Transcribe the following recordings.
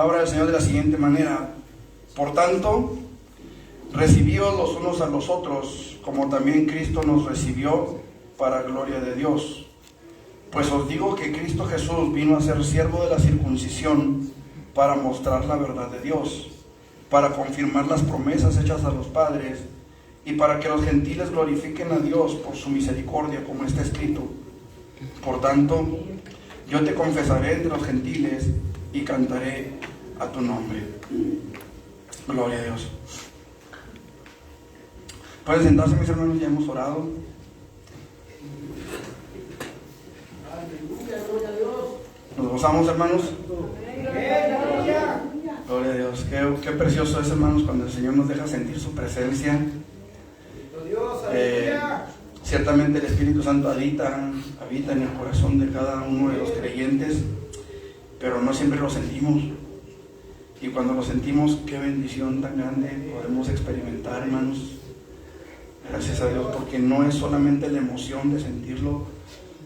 palabra del Señor de la siguiente manera: por tanto, recibíos los unos a los otros, como también Cristo nos recibió, para gloria de Dios. Pues os digo que Cristo Jesús vino a ser siervo de la circuncisión para mostrar la verdad de Dios, para confirmar las promesas hechas a los padres, y para que los gentiles glorifiquen a Dios por su misericordia, como está escrito: por tanto, yo te confesaré entre los gentiles y cantaré a tu nombre. Gloria a Dios. Pueden sentarse, mis hermanos, ya hemos orado. Nos gozamos, hermanos. Gloria a Dios. Qué precioso es, hermanos, cuando el Señor nos deja sentir su presencia. Ciertamente el Espíritu Santo habita en el corazón de cada uno de los creyentes, pero no siempre lo sentimos. Y cuando lo sentimos, qué bendición tan grande podemos experimentar, hermanos. Gracias a Dios, porque no es solamente la emoción de sentirlo,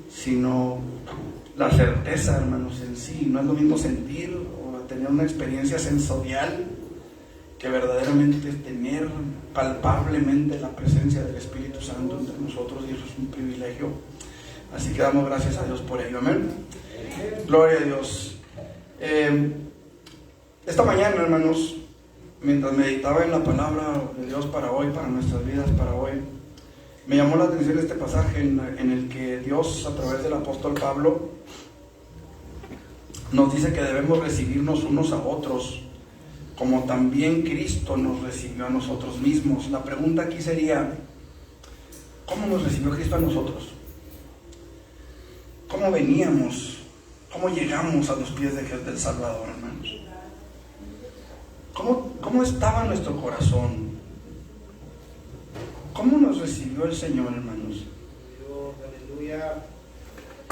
sino la certeza, hermanos, en sí. No es lo mismo sentir o tener una experiencia sensorial que verdaderamente tener palpablemente la presencia del Espíritu Santo entre nosotros, y eso es un privilegio. Así que damos gracias a Dios por ello. Amén. Gloria a Dios. Esta mañana, hermanos, mientras meditaba en la palabra de Dios para hoy, para nuestras vidas para hoy, me llamó la atención este pasaje en el que Dios, a través del apóstol Pablo, nos dice que debemos recibirnos unos a otros, como también Cristo nos recibió a nosotros mismos. La pregunta aquí sería: ¿cómo nos recibió Cristo a nosotros? ¿Cómo veníamos? ¿Cómo llegamos a los pies del Salvador, hermanos? ¿Cómo estaba nuestro corazón? ¿Cómo nos recibió el Señor, hermanos?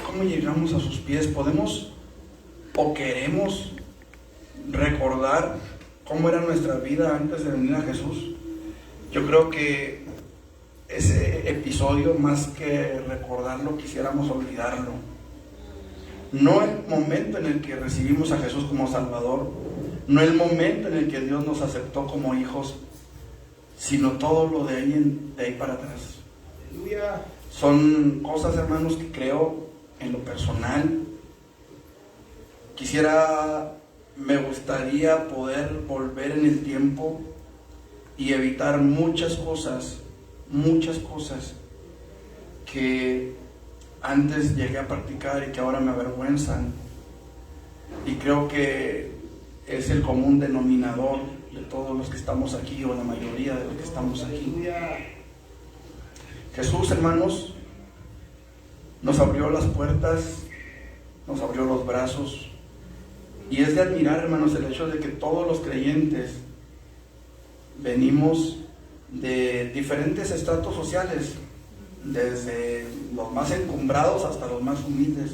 ¿Cómo llegamos a sus pies? ¿Podemos o queremos recordar cómo era nuestra vida antes de venir a Jesús? Yo creo que ese episodio, más que recordarlo, quisiéramos olvidarlo. No el momento en el que recibimos a Jesús como Salvador, no el momento en el que Dios nos aceptó como hijos, sino todo lo de ahí para atrás. Aleluya. Son cosas, hermanos, que creo en lo personal. Me gustaría poder volver en el tiempo y evitar muchas cosas que antes llegué a practicar y que ahora me avergüenzan. Y creo que es el común denominador de todos los que estamos aquí, o la mayoría de los que estamos aquí. Jesús, hermanos, nos abrió las puertas, nos abrió los brazos, y es de admirar, hermanos, el hecho de que todos los creyentes venimos de diferentes estratos sociales, desde los más encumbrados hasta los más humildes,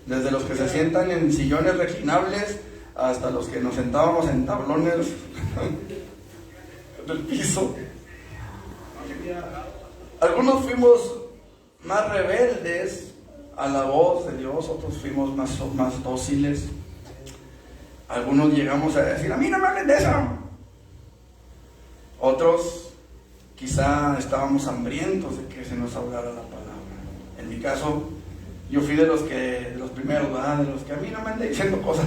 desde los que se sientan en sillones reclinables hasta los que nos sentábamos en tablones del piso. Algunos fuimos más rebeldes a la voz de Dios, otros fuimos más dóciles. Algunos llegamos a decir: a mí no me hablen de eso. Otros quizá estábamos hambrientos de que se nos hablara la palabra. En mi caso, yo fui de los primeros, ¿verdad? De los que a mí no me anden diciendo cosas.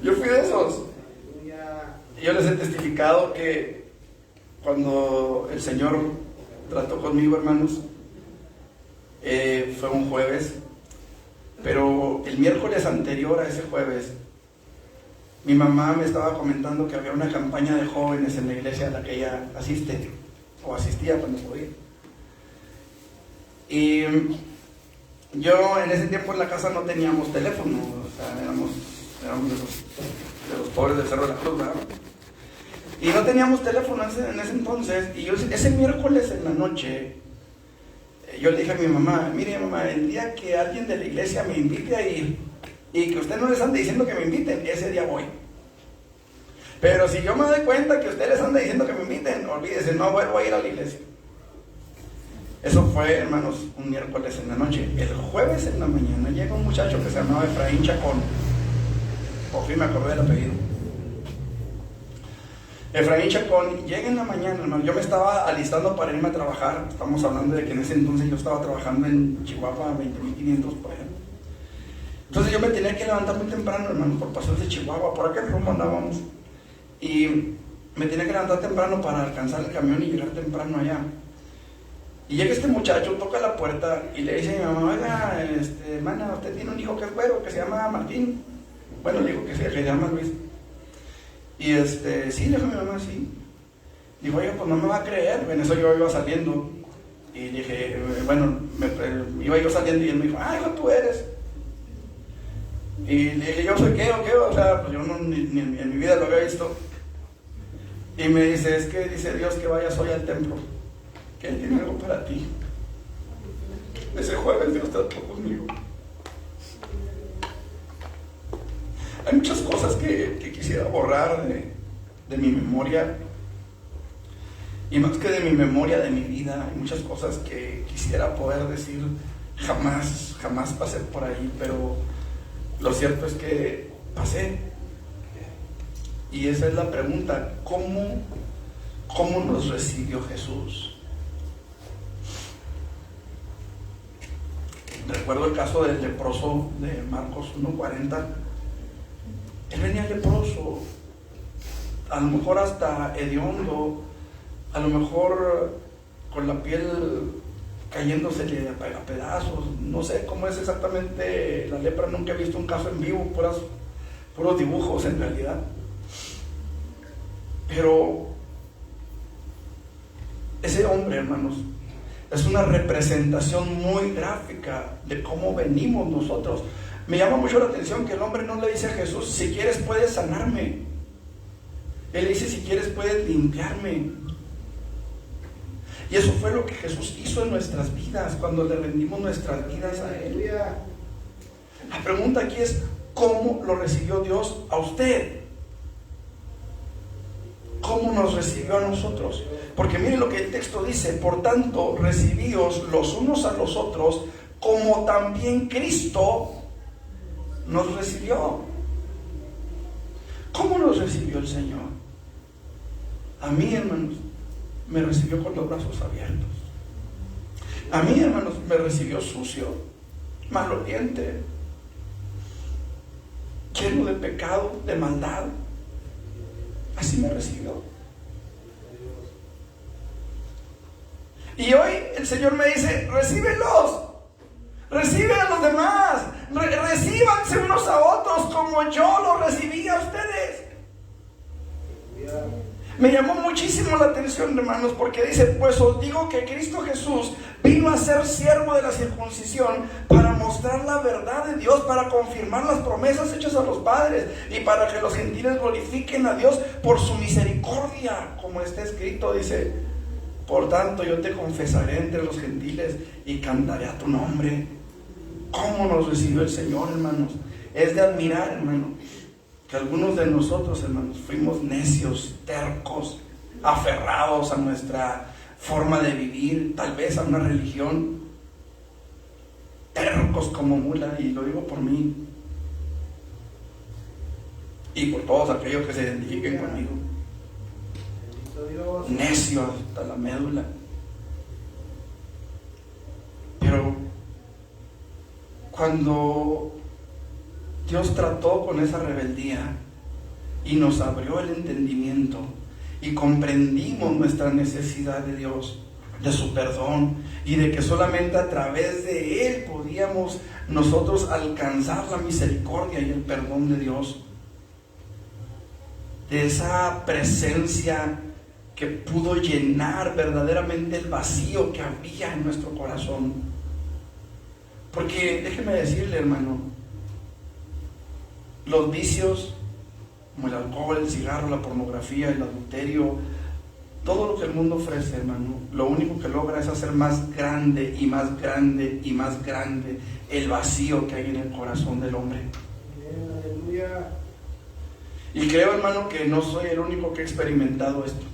Yo fui de esos. Y yo les he testificado que cuando el Señor trató conmigo, hermanos, fue un jueves, pero el miércoles anterior a ese jueves, mi mamá me estaba comentando que había una campaña de jóvenes en la iglesia a la que ella asiste, o asistía cuando podía. Y yo en ese tiempo en la casa no teníamos teléfono, o sea, éramos de los pobres del Cerro de la Cruz, ¿verdad? Y no teníamos teléfono en ese entonces. Y yo, ese miércoles en la noche, yo le dije a mi mamá: mire, mamá, el día que alguien de la iglesia me invite a ir y que usted no les ande diciendo que me inviten, ese día voy. Pero si yo me doy cuenta que usted les anda diciendo que me inviten, olvídese, no vuelvo a ir a la iglesia. Eso fue, hermanos, un miércoles en la noche. El jueves en la mañana llega un muchacho que se llamaba Efraín Chacón. por fin me acordé del apellido. Efraín Chacón. Llega en la mañana, hermano. Yo me estaba alistando para irme a trabajar. Estamos hablando de que en ese entonces yo estaba trabajando en Chihuahua, 20.500 por allá. Entonces yo me tenía que levantar muy temprano, hermano, por paseos de Chihuahua, por aquel rumbo andábamos. Y me tenía que levantar temprano para alcanzar el camión y llegar temprano allá. Y llega este muchacho, toca la puerta y le dice a mi mamá: oiga, hermana, usted tiene un hijo que es güero, que se llama Martín. Bueno, le digo que se llama Luis. Y sí, le dijo a mi mamá, sí. Dijo: oiga, pues no me va a creer. En eso yo iba saliendo. Y dije, bueno, iba yo saliendo y él me dijo: ah, hijo, tú eres. Y le dije: ¿yo soy qué o qué? O sea, pues yo no, ni en mi vida lo había visto. Y me dice: es que dice Dios que vayas hoy al templo, que Él tiene algo para ti. Ese jueves Dios trató conmigo. Hay muchas cosas que quisiera borrar de mi memoria. Y más que de mi memoria, de mi vida. Hay muchas cosas que quisiera poder decir. Jamás pasé por ahí, pero lo cierto es que pasé. Y esa es la pregunta: ¿cómo nos recibió Jesús? Recuerdo el caso del leproso de Marcos 1:40. Él venía leproso, a lo mejor hasta hediondo, a lo mejor con la piel cayéndosele a pedazos. No sé cómo es exactamente la lepra, nunca he visto un caso en vivo, puros dibujos en realidad. Pero ese hombre, hermanos, es una representación muy gráfica de cómo venimos nosotros. Me llama mucho la atención que el hombre no le dice a Jesús: si quieres puedes sanarme. Él le dice: si quieres puedes limpiarme. Y eso fue lo que Jesús hizo en nuestras vidas cuando le rendimos nuestras vidas a Él. La pregunta aquí es: ¿cómo lo recibió Dios a usted? ¿Cómo nos recibió a nosotros? Porque miren lo que el texto dice: por tanto, recibíos los unos a los otros, como también Cristo nos recibió. ¿Cómo nos recibió el Señor? A mí, hermanos, me recibió con los brazos abiertos. A mí, hermanos, me recibió sucio, maloliente, lleno de pecado, de maldad. Así me recibió. Y hoy el Señor me dice: recíbelos, recibe a los demás, recíbanse unos a otros como yo los recibí a ustedes. Me llamó muchísimo la atención, hermanos, porque dice: pues os digo que Cristo Jesús vino a ser siervo de la circuncisión para mostrar la verdad de Dios, para confirmar las promesas hechas a los padres y para que los gentiles glorifiquen a Dios por su misericordia, como está escrito. Dice: por tanto yo te confesaré entre los gentiles y cantaré a tu nombre. ¿Cómo nos recibió el Señor, hermanos? Es de admirar, hermano, que algunos de nosotros, hermanos, fuimos necios, tercos, aferrados a nuestra forma de vivir, tal vez a una religión, tercos como mula, y lo digo por mí y por todos aquellos que se identifiquen conmigo. Necio hasta la médula. Pero cuando Dios trató con esa rebeldía y nos abrió el entendimiento y comprendimos nuestra necesidad de Dios, de su perdón, y de que solamente a través de Él podíamos nosotros alcanzar la misericordia y el perdón de Dios, de esa presencia que pudo llenar verdaderamente el vacío que había en nuestro corazón. Porque déjeme decirle, hermano, los vicios como el alcohol, el cigarro, la pornografía, el adulterio, todo lo que el mundo ofrece, hermano, lo único que logra es hacer más grande y más grande y más grande el vacío que hay en el corazón del hombre. Aleluya. Y creo, hermano, que no soy el único que ha experimentado esto.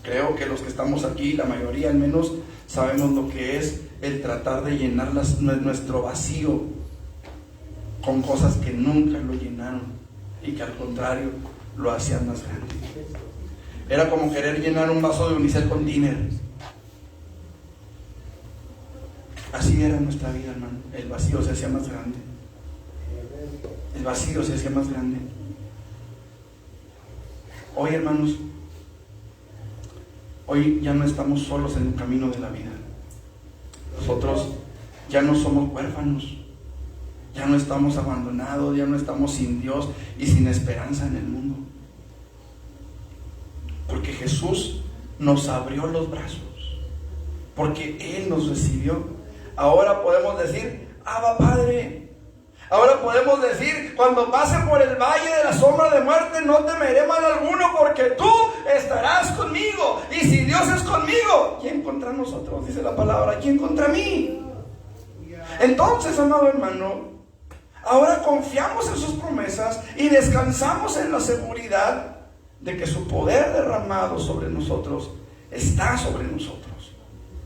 Creo que los que estamos aquí, la mayoría al menos, sabemos lo que es el tratar de llenar nuestro vacío con cosas que nunca lo llenaron. y que al contrario lo hacían más grande. Era como querer llenar un vaso de unicel con tiner. Así era nuestra vida, hermano. El vacío se hacía más grande. El vacío se hacía más grande. Hoy, hermanos, hoy ya no estamos solos en el camino de la vida. Nosotros ya no somos huérfanos. Ya no estamos abandonados, ya no estamos sin Dios y sin esperanza en el mundo. Porque Jesús nos abrió los brazos. Porque Él nos recibió. Ahora podemos decir, Abba Padre. Ahora podemos decir, cuando pase por el valle de la sombra de muerte, no temeré mal alguno, porque tú estarás conmigo. Y si Dios es conmigo, ¿quién contra nosotros? Dice la palabra, ¿quién contra mí? Entonces, amado hermano, ahora confiamos en sus promesas y descansamos en la seguridad de que su poder derramado sobre nosotros está sobre nosotros.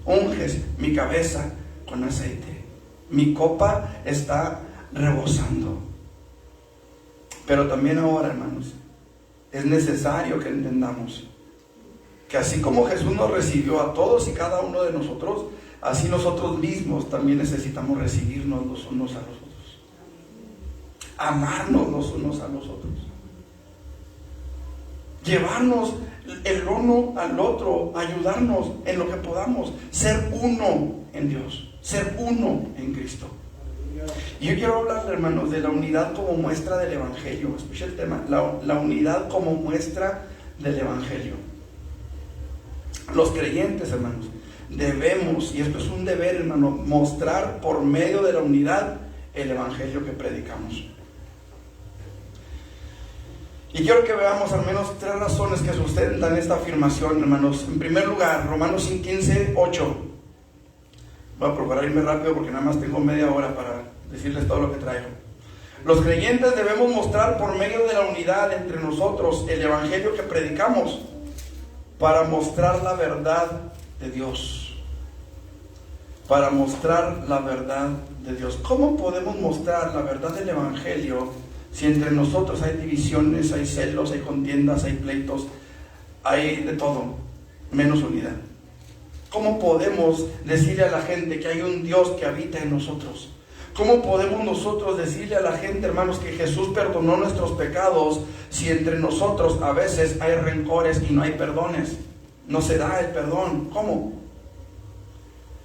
Unges mi cabeza con aceite, mi copa está rebosando. Pero también ahora, hermanos, es necesario que entendamos que así como Jesús nos recibió a todos y cada uno de nosotros, así nosotros mismos también necesitamos recibirnos los unos a los otros, amarnos los unos a los otros, llevarnos el uno al otro, ayudarnos en lo que podamos, ser uno en Dios, ser uno en Cristo. Y yo quiero hablarle, hermanos, de la unidad como muestra del Evangelio. Escucha el tema, la unidad como muestra del Evangelio. Los creyentes, hermanos, debemos, y esto es un deber, hermano, mostrar por medio de la unidad el Evangelio que predicamos. Y quiero que veamos al menos 3 razones que sustentan esta afirmación, hermanos. En primer lugar, Romanos 15:8. Voy a procurar irme rápido porque nada más tengo media hora para decirles todo lo que traigo. Los creyentes debemos mostrar por medio de la unidad entre nosotros el Evangelio que predicamos para mostrar la verdad de Dios. Para mostrar la verdad de Dios. ¿Cómo podemos mostrar la verdad del Evangelio si entre nosotros hay divisiones, hay celos, hay contiendas, hay pleitos, hay de todo, menos unidad? ¿Cómo podemos decirle a la gente que hay un Dios que habita en nosotros? ¿Cómo podemos nosotros decirle a la gente, hermanos, que Jesús perdonó nuestros pecados si entre nosotros a veces hay rencores y no hay perdones? No se da el perdón. ¿Cómo?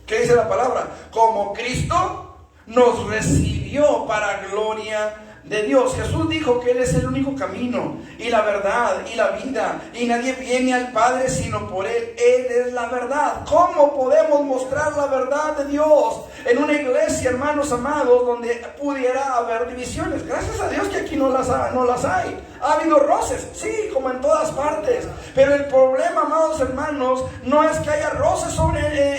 ¿Qué dice la palabra? Como Cristo nos recibió para gloria de Dios. Jesús dijo que Él es el único camino y la verdad y la vida, y nadie viene al Padre sino por Él. Él es la verdad. ¿Cómo podemos mostrar la verdad de Dios en una iglesia, hermanos amados, donde pudiera haber divisiones? Gracias a Dios que aquí no las hay. Ha habido roces, sí, como en todas partes, pero el problema, amados hermanos, no es que haya roces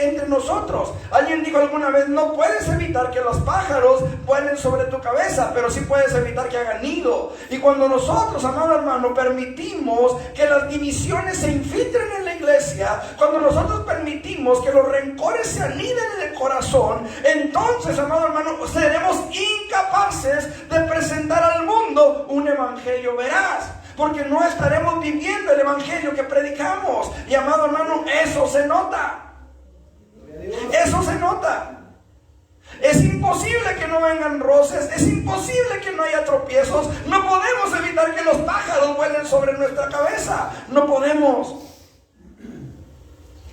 entre nosotros. Alguien dijo alguna vez, no puedes evitar que los pájaros vuelen sobre tu cabeza, pero sí puedes evitar que hagan nido. Y cuando nosotros, amado hermano, permitimos que las divisiones se infiltren en la iglesia, cuando nosotros permitimos que los rencores se aniden en el corazón, entonces, amado hermano, seremos incapaces de presentar al mundo un evangelio veraz, porque no estaremos viviendo el evangelio que predicamos. Y, amado hermano, eso se nota. Eso se nota. Es imposible que no vengan roces, es imposible que no haya tropiezos. No podemos evitar que los pájaros vuelen sobre nuestra cabeza. No podemos.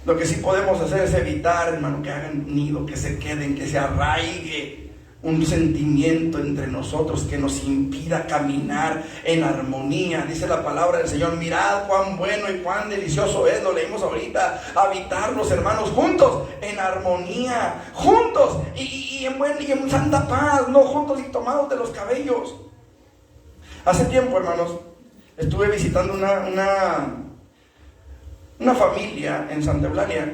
Lo que sí podemos hacer es evitar, hermano, que hagan nido, que se queden, que se arraigue un sentimiento entre nosotros que nos impida caminar en armonía. Dice la palabra del Señor, mirad cuán bueno y cuán delicioso es, lo leímos ahorita, habitar los hermanos juntos en armonía, juntos y en santa paz, no juntos y tomados de los cabellos. Hace tiempo, hermanos, estuve visitando una familia en Santa Eulalia.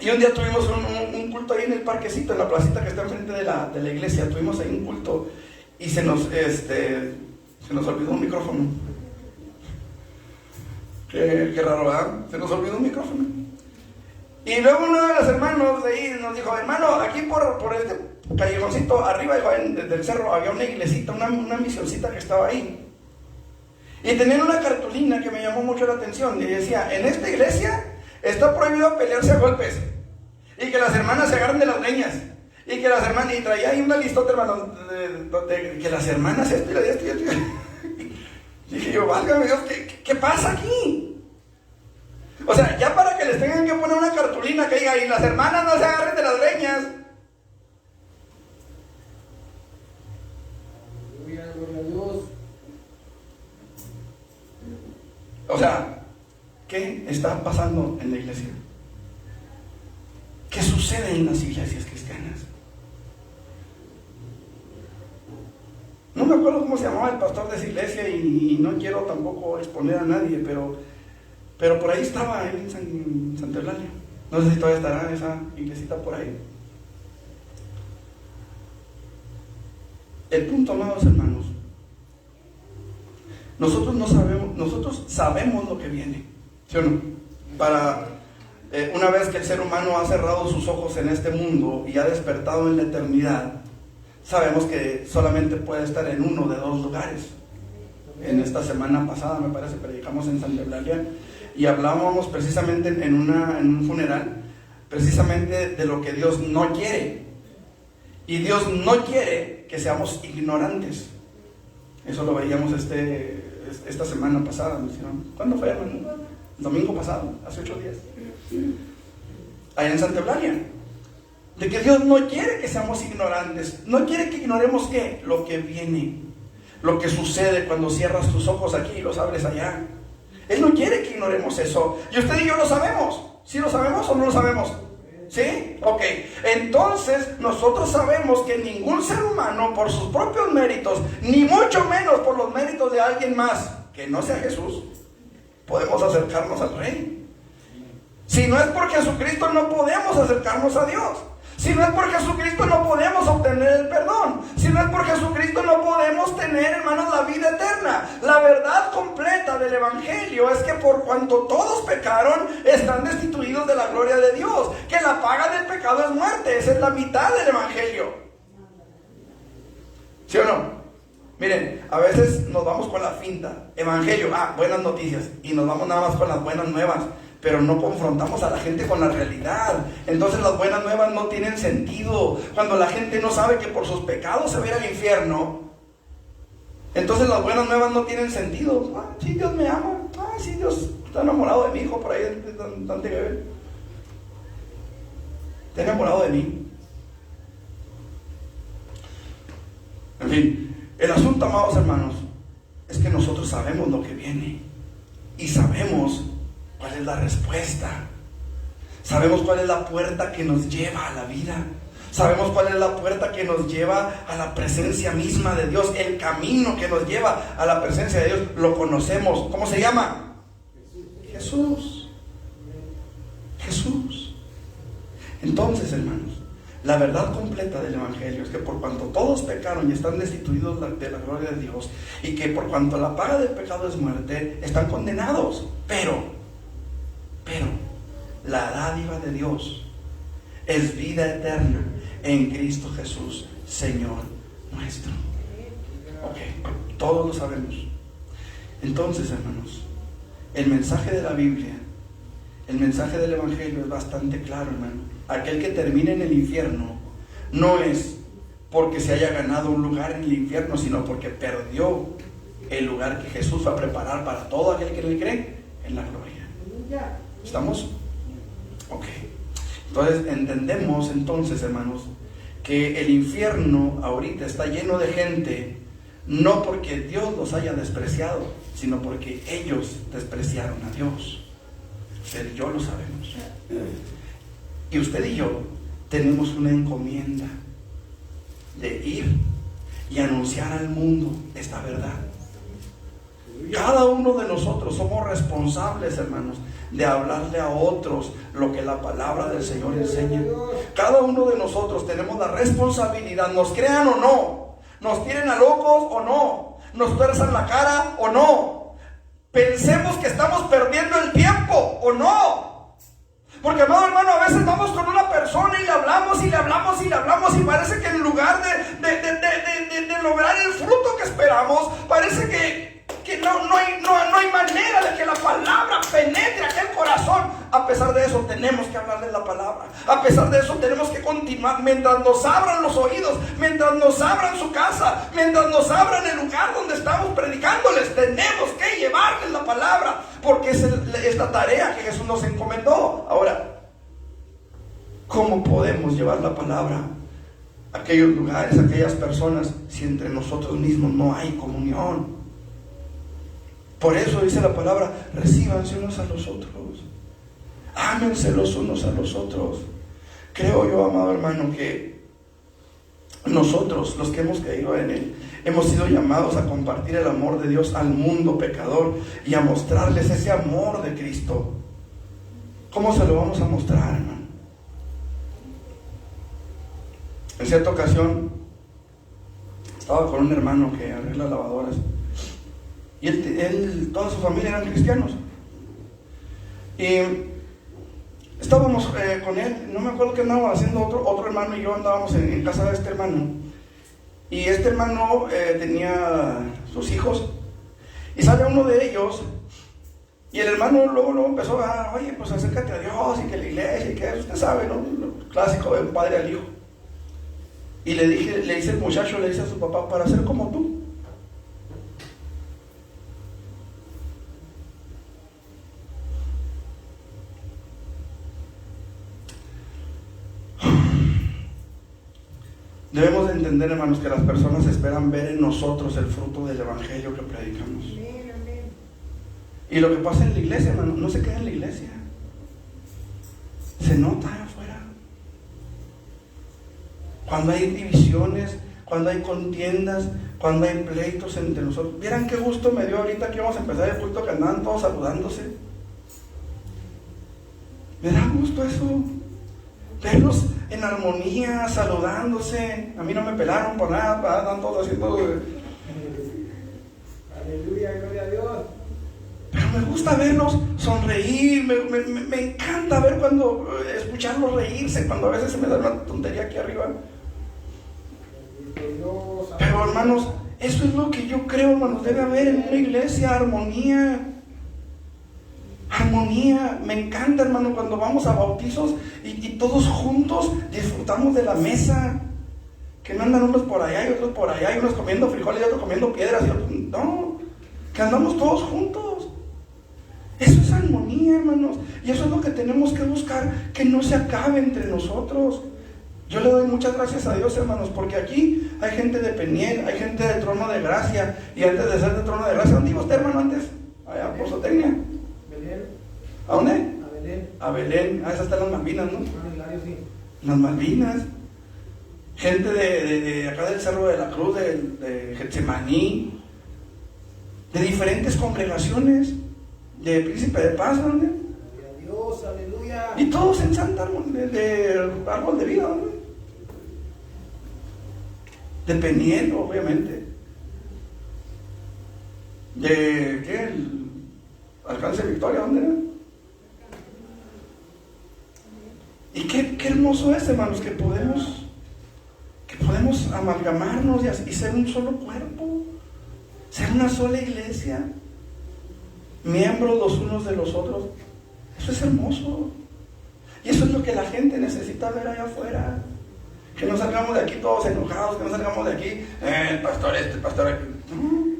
Y un día tuvimos un culto ahí en el parquecito, en la placita que está enfrente de la iglesia. Tuvimos ahí un culto y se nos olvidó un micrófono. Qué raro, ¿verdad? Se nos olvidó un micrófono. Y luego uno de los hermanos de ahí nos dijo, hermano, aquí por callejoncito arriba del cerro había una iglesita, una misioncita que estaba ahí. Y tenían una cartulina que me llamó mucho la atención. Y decía, en esta iglesia está prohibido pelearse a golpes. Y que las hermanas se agarren de las leñas. Y que las hermanas, y traía ahí una listota, hermano, que las hermanas esto y esto. Dije yo, válgame Dios, ¿qué pasa aquí? O sea, ya para que les tengan que poner una cartulina que diga, y las hermanas no se agarren de las leñas. Gloria a Dios. O sea, ¿qué está pasando en la iglesia? ¿Qué sucede en las iglesias cristianas? No me acuerdo cómo se llamaba el pastor de esa iglesia y no quiero tampoco exponer a nadie, pero por ahí estaba él en Santa Eulalia. No sé si todavía estará esa iglesita por ahí. El punto, amados hermanos, nosotros sabemos lo que viene, ¿sí o no? Una vez que el ser humano ha cerrado sus ojos en este mundo y ha despertado en la eternidad, sabemos que solamente puede estar en uno de dos lugares. En esta semana pasada, me parece, predicamos en Santa Eulalia y hablábamos precisamente en un funeral, precisamente de lo que Dios no quiere. Y Dios no quiere que seamos ignorantes. Eso lo veíamos esta semana pasada. ¿Cuándo fue, hermano? El domingo pasado, hace 8 días. Allá en Santa Eulalia. De que Dios no quiere que seamos ignorantes. No quiere que ignoremos ¿qué? Lo que viene. Lo que sucede cuando cierras tus ojos aquí y los abres allá. Él no quiere que ignoremos eso. Y usted y yo lo sabemos. ¿Sí lo sabemos o no lo sabemos? ¿Sí? Ok. Entonces nosotros sabemos que ningún ser humano por sus propios méritos, ni mucho menos por los méritos de alguien más que no sea Jesús, podemos acercarnos al Rey. Si no es por Jesucristo no podemos acercarnos a Dios. Si no es por Jesucristo no podemos obtener el perdón. Si no es por Jesucristo no podemos tener, hermanos, la vida eterna. La verdad completa del Evangelio es que por cuanto todos pecaron, están destituidos de la gloria de Dios. Que la paga del pecado es muerte. Esa es la mitad del Evangelio. ¿Sí o no? Miren, a veces nos vamos con la finta. Evangelio, buenas noticias. Y nos vamos nada más con las buenas nuevas. Pero no confrontamos a la gente con la realidad. Entonces las buenas nuevas no tienen sentido. Cuando la gente no sabe que por sus pecados se va a ir al infierno, entonces las buenas nuevas no tienen sentido. Sí, Dios me ama. Sí, Dios está enamorado de mi hijo por ahí, tan bebé. Está enamorado de mí. En fin, el asunto, amados hermanos, es que nosotros sabemos lo que viene. Y sabemos cuál es la respuesta. Sabemos cuál es la puerta que nos lleva a la vida. Sabemos cuál es la puerta que nos lleva a la presencia misma de Dios. El camino que nos lleva a la presencia de Dios lo conocemos. ¿Cómo se llama? Jesús. Jesús. Entonces, hermanos, la verdad completa del Evangelio es que por cuanto todos pecaron y están destituidos de la gloria de Dios, y que por cuanto la paga del pecado es muerte, están condenados. Pero la dádiva de Dios es vida eterna en Cristo Jesús, Señor nuestro. Ok, todos lo sabemos. Entonces, hermanos, el mensaje de la Biblia, el mensaje del Evangelio es bastante claro, hermano. Aquel que termine en el infierno no es porque se haya ganado un lugar en el infierno, sino porque perdió el lugar que Jesús va a preparar para todo aquel que le cree en la gloria. ¿Estamos? Ok. Entonces entendemos hermanos, que el infierno ahorita está lleno de gente, no porque Dios los haya despreciado, sino porque ellos despreciaron a Dios. Usted y yo lo sabemos. Y usted y yo tenemos una encomienda de ir y anunciar al mundo esta verdad. Cada uno de nosotros somos responsables, hermanos, de hablarle a otros lo que la palabra del Señor enseña. Cada uno de nosotros tenemos la responsabilidad, nos crean o no, nos tiren a locos o no, nos tuerzan la cara o no, pensemos que estamos perdiendo el tiempo o no. Porque, amado hermano, a veces vamos con una persona y le hablamos y le hablamos y le hablamos, y parece que en lugar de lograr el fruto que esperamos, parece que no hay manera de que la palabra penetre aquel corazón. A pesar de eso tenemos que hablarle la palabra. A pesar de eso tenemos que continuar. Mientras nos abran los oídos, mientras nos abran su casa, mientras nos abran el lugar donde estamos predicándoles, tenemos que llevarles la palabra, porque es esta tarea que Jesús nos encomendó. Ahora, ¿cómo podemos llevar la palabra a aquellos lugares, a aquellas personas, si entre nosotros mismos no hay comunión? Por eso dice la palabra: recíbanse unos a los otros, ámense los unos a los otros. Creo yo, amado hermano, que nosotros, los que hemos creído en Él, hemos sido llamados a compartir el amor de Dios al mundo pecador y a mostrarles ese amor de Cristo. ¿Cómo se lo vamos a mostrar, hermano? En cierta ocasión estaba con un hermano que arregla lavadoras, y él, toda su familia eran cristianos, y estábamos con él. No me acuerdo qué andábamos haciendo, otro hermano y yo andábamos en casa de este hermano, y este hermano tenía sus hijos, y sale uno de ellos, y el hermano luego empezó a: oye, pues acércate a Dios, y que la iglesia, y que usted sabe, ¿no? Lo clásico de un padre al hijo. Y le dice el muchacho, le dice a su papá: para ser como tú. Debemos de entender, hermanos, que las personas esperan ver en nosotros el fruto del evangelio que predicamos. Y lo que pasa en la iglesia, hermano, no se queda en la iglesia, se nota afuera. Cuando hay divisiones, cuando hay contiendas, cuando hay pleitos entre nosotros. Vieran qué gusto me dio ahorita que íbamos a empezar el culto, que andaban todos saludándose. Me da gusto eso, verlos en armonía, saludándose. A mí no me pelaron por nada, andan todos haciendo... Aleluya, gloria a Dios. Pero me gusta verlos sonreír, me encanta ver escucharlos reírse, cuando a veces se me da una tontería aquí arriba. Pero, hermanos, eso es lo que yo creo, hermanos, debe haber en una iglesia: armonía. Armonía. Me encanta, hermano, cuando vamos a bautizos y todos juntos disfrutamos de la mesa. Que no andan unos por allá y otros por allá, y unos comiendo frijoles y otros comiendo piedras, y otros... No, que andamos todos juntos. Eso es armonía, hermanos, y eso es lo que tenemos que buscar, que no se acabe entre nosotros. Yo le doy muchas gracias a Dios, hermanos, porque aquí hay gente de Peniel, hay gente del Trono de Gracia, y antes de ser del Trono de Gracia, ¿dónde iba usted, hermano, antes? Allá por Zootecnia. Belén. ¿A dónde? A Belén. A Belén. Esas están las Malvinas, ¿no? Sí. Las Malvinas. Gente de acá del Cerro de la Cruz, de Getsemaní, de diferentes congregaciones, de Príncipe de Paz, ¿dónde? Dios, aleluya. Y todos en Santa de Árbol de Vida, ¿dónde? De Peniel, obviamente. ¿De qué? El Alcance Victoria, ¿dónde era? Y qué hermoso es, hermanos, que podemos amalgamarnos y ser un solo cuerpo, ser una sola iglesia, miembros los unos de los otros. Eso es hermoso, y eso es lo que la gente necesita ver allá afuera. Que no salgamos de aquí todos enojados, que no salgamos de aquí el pastor el pastor aquel. No.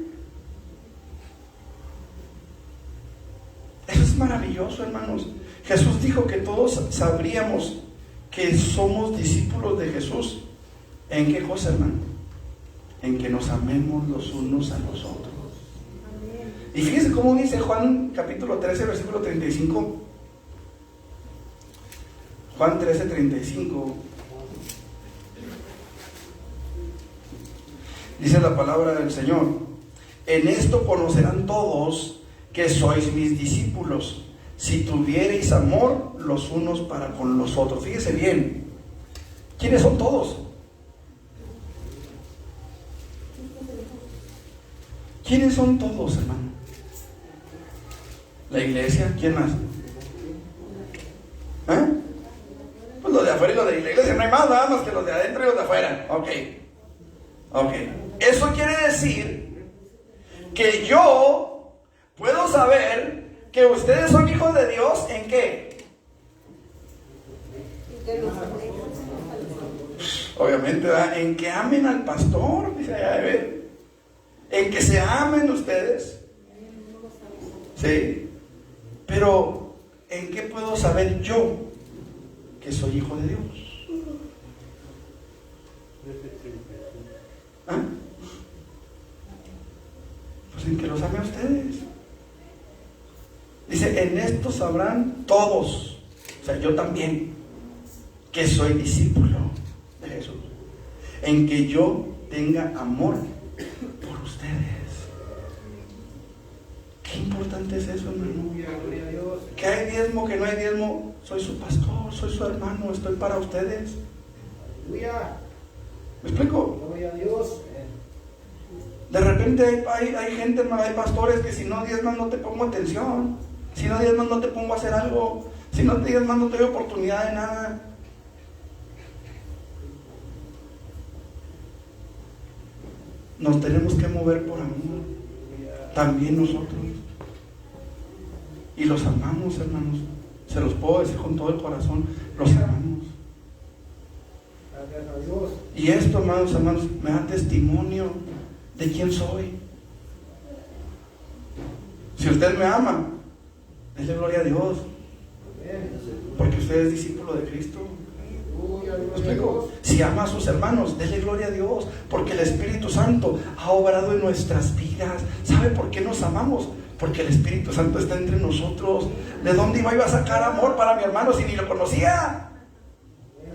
Eso es maravilloso, hermanos. Jesús dijo que todos sabríamos que somos discípulos de Jesús. ¿En qué cosa, hermano? En que nos amemos los unos a los otros. Y fíjense cómo dice Juan capítulo 13, versículo 35. Juan 13, 35. Dice la palabra del Señor: en esto conocerán todos que sois mis discípulos, si tuviereis amor los unos para con los otros. Fíjese bien, ¿quiénes son todos? ¿Quiénes son todos, hermano? La iglesia, ¿quién más? ¿Ah? nada más que los de adentro y los de afuera. Ok. Eso quiere decir que yo puedo saber que ustedes son hijos de Dios. ¿En qué? Obviamente, ¿verdad? En que amen al pastor, dice allá, en que se amen ustedes. Sí. Pero ¿en qué puedo saber yo que soy hijo de Dios? ¿Ah? Pues en que los ame a ustedes. Dice, en esto sabrán todos, o sea, yo también, que soy discípulo de Jesús. En que yo tenga amor por ustedes. Qué importante es eso, hermano. Gloria a Dios. Que hay diezmo, que no hay diezmo. Soy su pastor, soy su hermano, estoy para ustedes. Aleluya. ¿Me explico? Gloria a Dios. De repente hay gente, hay pastores que si no diezmas no te pongo atención. Si no diezmas no te pongo a hacer algo. Si no diezmas no te doy oportunidad de nada. Nos tenemos que mover por amor. También nosotros. Y los amamos, hermanos. Se los puedo decir con todo el corazón. Los amamos. Gracias a Dios. Y esto, hermanos, me da testimonio de quién soy. Si usted me ama, déle gloria a Dios. Amén. Porque usted es discípulo de Cristo. Aleluya, ¿Me gloria a explico? Dios. Si ama a sus hermanos, déle gloria a Dios. Porque el Espíritu Santo ha obrado en nuestras vidas. ¿Sabe por qué nos amamos? Porque el Espíritu Santo está entre nosotros. ¿De dónde iba a sacar amor para mi hermano si ni lo conocía?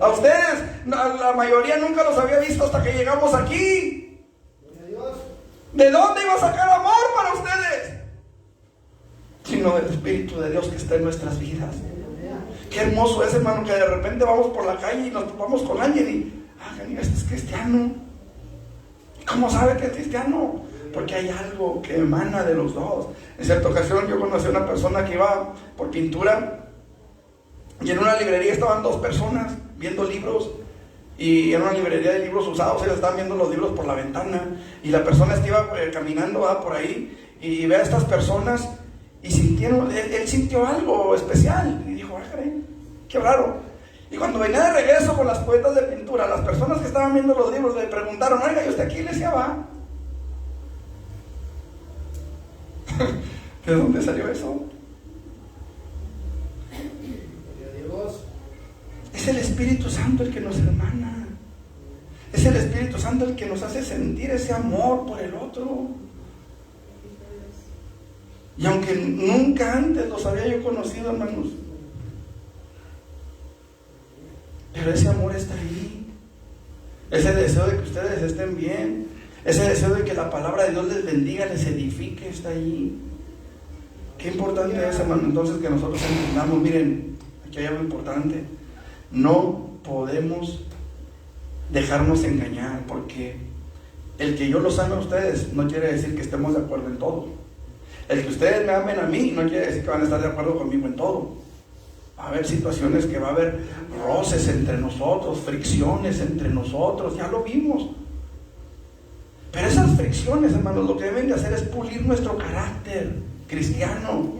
A ustedes, a la mayoría nunca los había visto hasta que llegamos aquí. Gloria a Dios. ¿De dónde iba a sacar amor para ustedes? Sino del Espíritu de Dios que está en nuestras vidas. Qué hermoso es, hermano, que de repente vamos por la calle y nos topamos con alguien y, mira, este es cristiano. ¿Cómo sabe que es cristiano? Porque hay algo que emana de los dos. En cierta ocasión yo conocí a una persona que iba por pintura y en una librería estaban dos personas viendo libros. Y en una librería de libros usados, ellos estaban viendo los libros por la ventana. Y la persona iba caminando por ahí y ve a estas personas y sintieron, él sintió algo especial. Y dijo, caray, qué raro. Y cuando venía de regreso con las cubetas de pintura, las personas que estaban viendo los libros le preguntaron, oiga, ¿y usted a qué iglesia va? ¿De dónde salió eso? Gloria a Dios. Es el Espíritu Santo el que nos hermana. Es el Espíritu Santo el que nos hace sentir ese amor por el otro. Y aunque nunca antes los había yo conocido, hermanos, pero ese amor está ahí. Ese deseo de que ustedes estén bien, ese deseo de que la palabra de Dios les bendiga, les edifique, está ahí. Qué importante es, hermano, entonces que nosotros entendamos. Miren, aquí hay algo importante. No podemos dejarnos engañar, porque el que yo los ame a ustedes no quiere decir que estemos de acuerdo en todo. El que ustedes me amen a mí no quiere decir que van a estar de acuerdo conmigo en todo. Va a haber situaciones que va a haber roces entre nosotros, fricciones entre nosotros, ya lo vimos. Pero esas fricciones, hermanos, lo que deben de hacer es pulir nuestro carácter cristiano,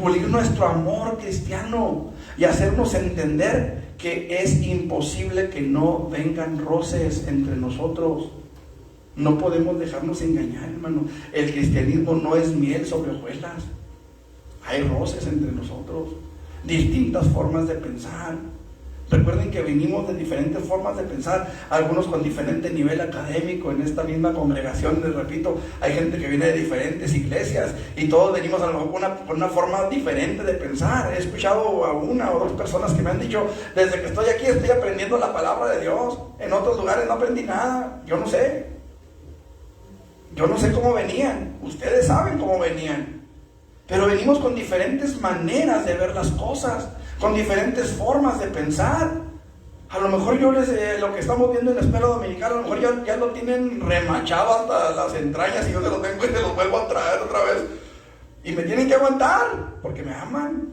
pulir nuestro amor cristiano y hacernos entender que es imposible que no vengan roces entre nosotros. No podemos dejarnos engañar, hermano. El cristianismo no es miel sobre hojuelas. Hay roces entre nosotros, distintas formas de pensar. Recuerden que venimos de diferentes formas de pensar, algunos con diferente nivel académico. En esta misma congregación, les repito, hay gente que viene de diferentes iglesias y todos venimos a lo mejor con una forma diferente de pensar. He escuchado a una o dos personas que me han dicho, desde que estoy aquí estoy aprendiendo la palabra de Dios, en otros lugares no aprendí nada. Yo no sé cómo venían, ustedes saben cómo venían, pero venimos con diferentes maneras de ver las cosas, con diferentes formas de pensar. A lo mejor yo lo que estamos viendo en la escuela dominical, a lo mejor ya lo tienen remachado hasta las entrañas y yo se los tengo y se los vuelvo a traer otra vez. Y me tienen que aguantar, porque me aman.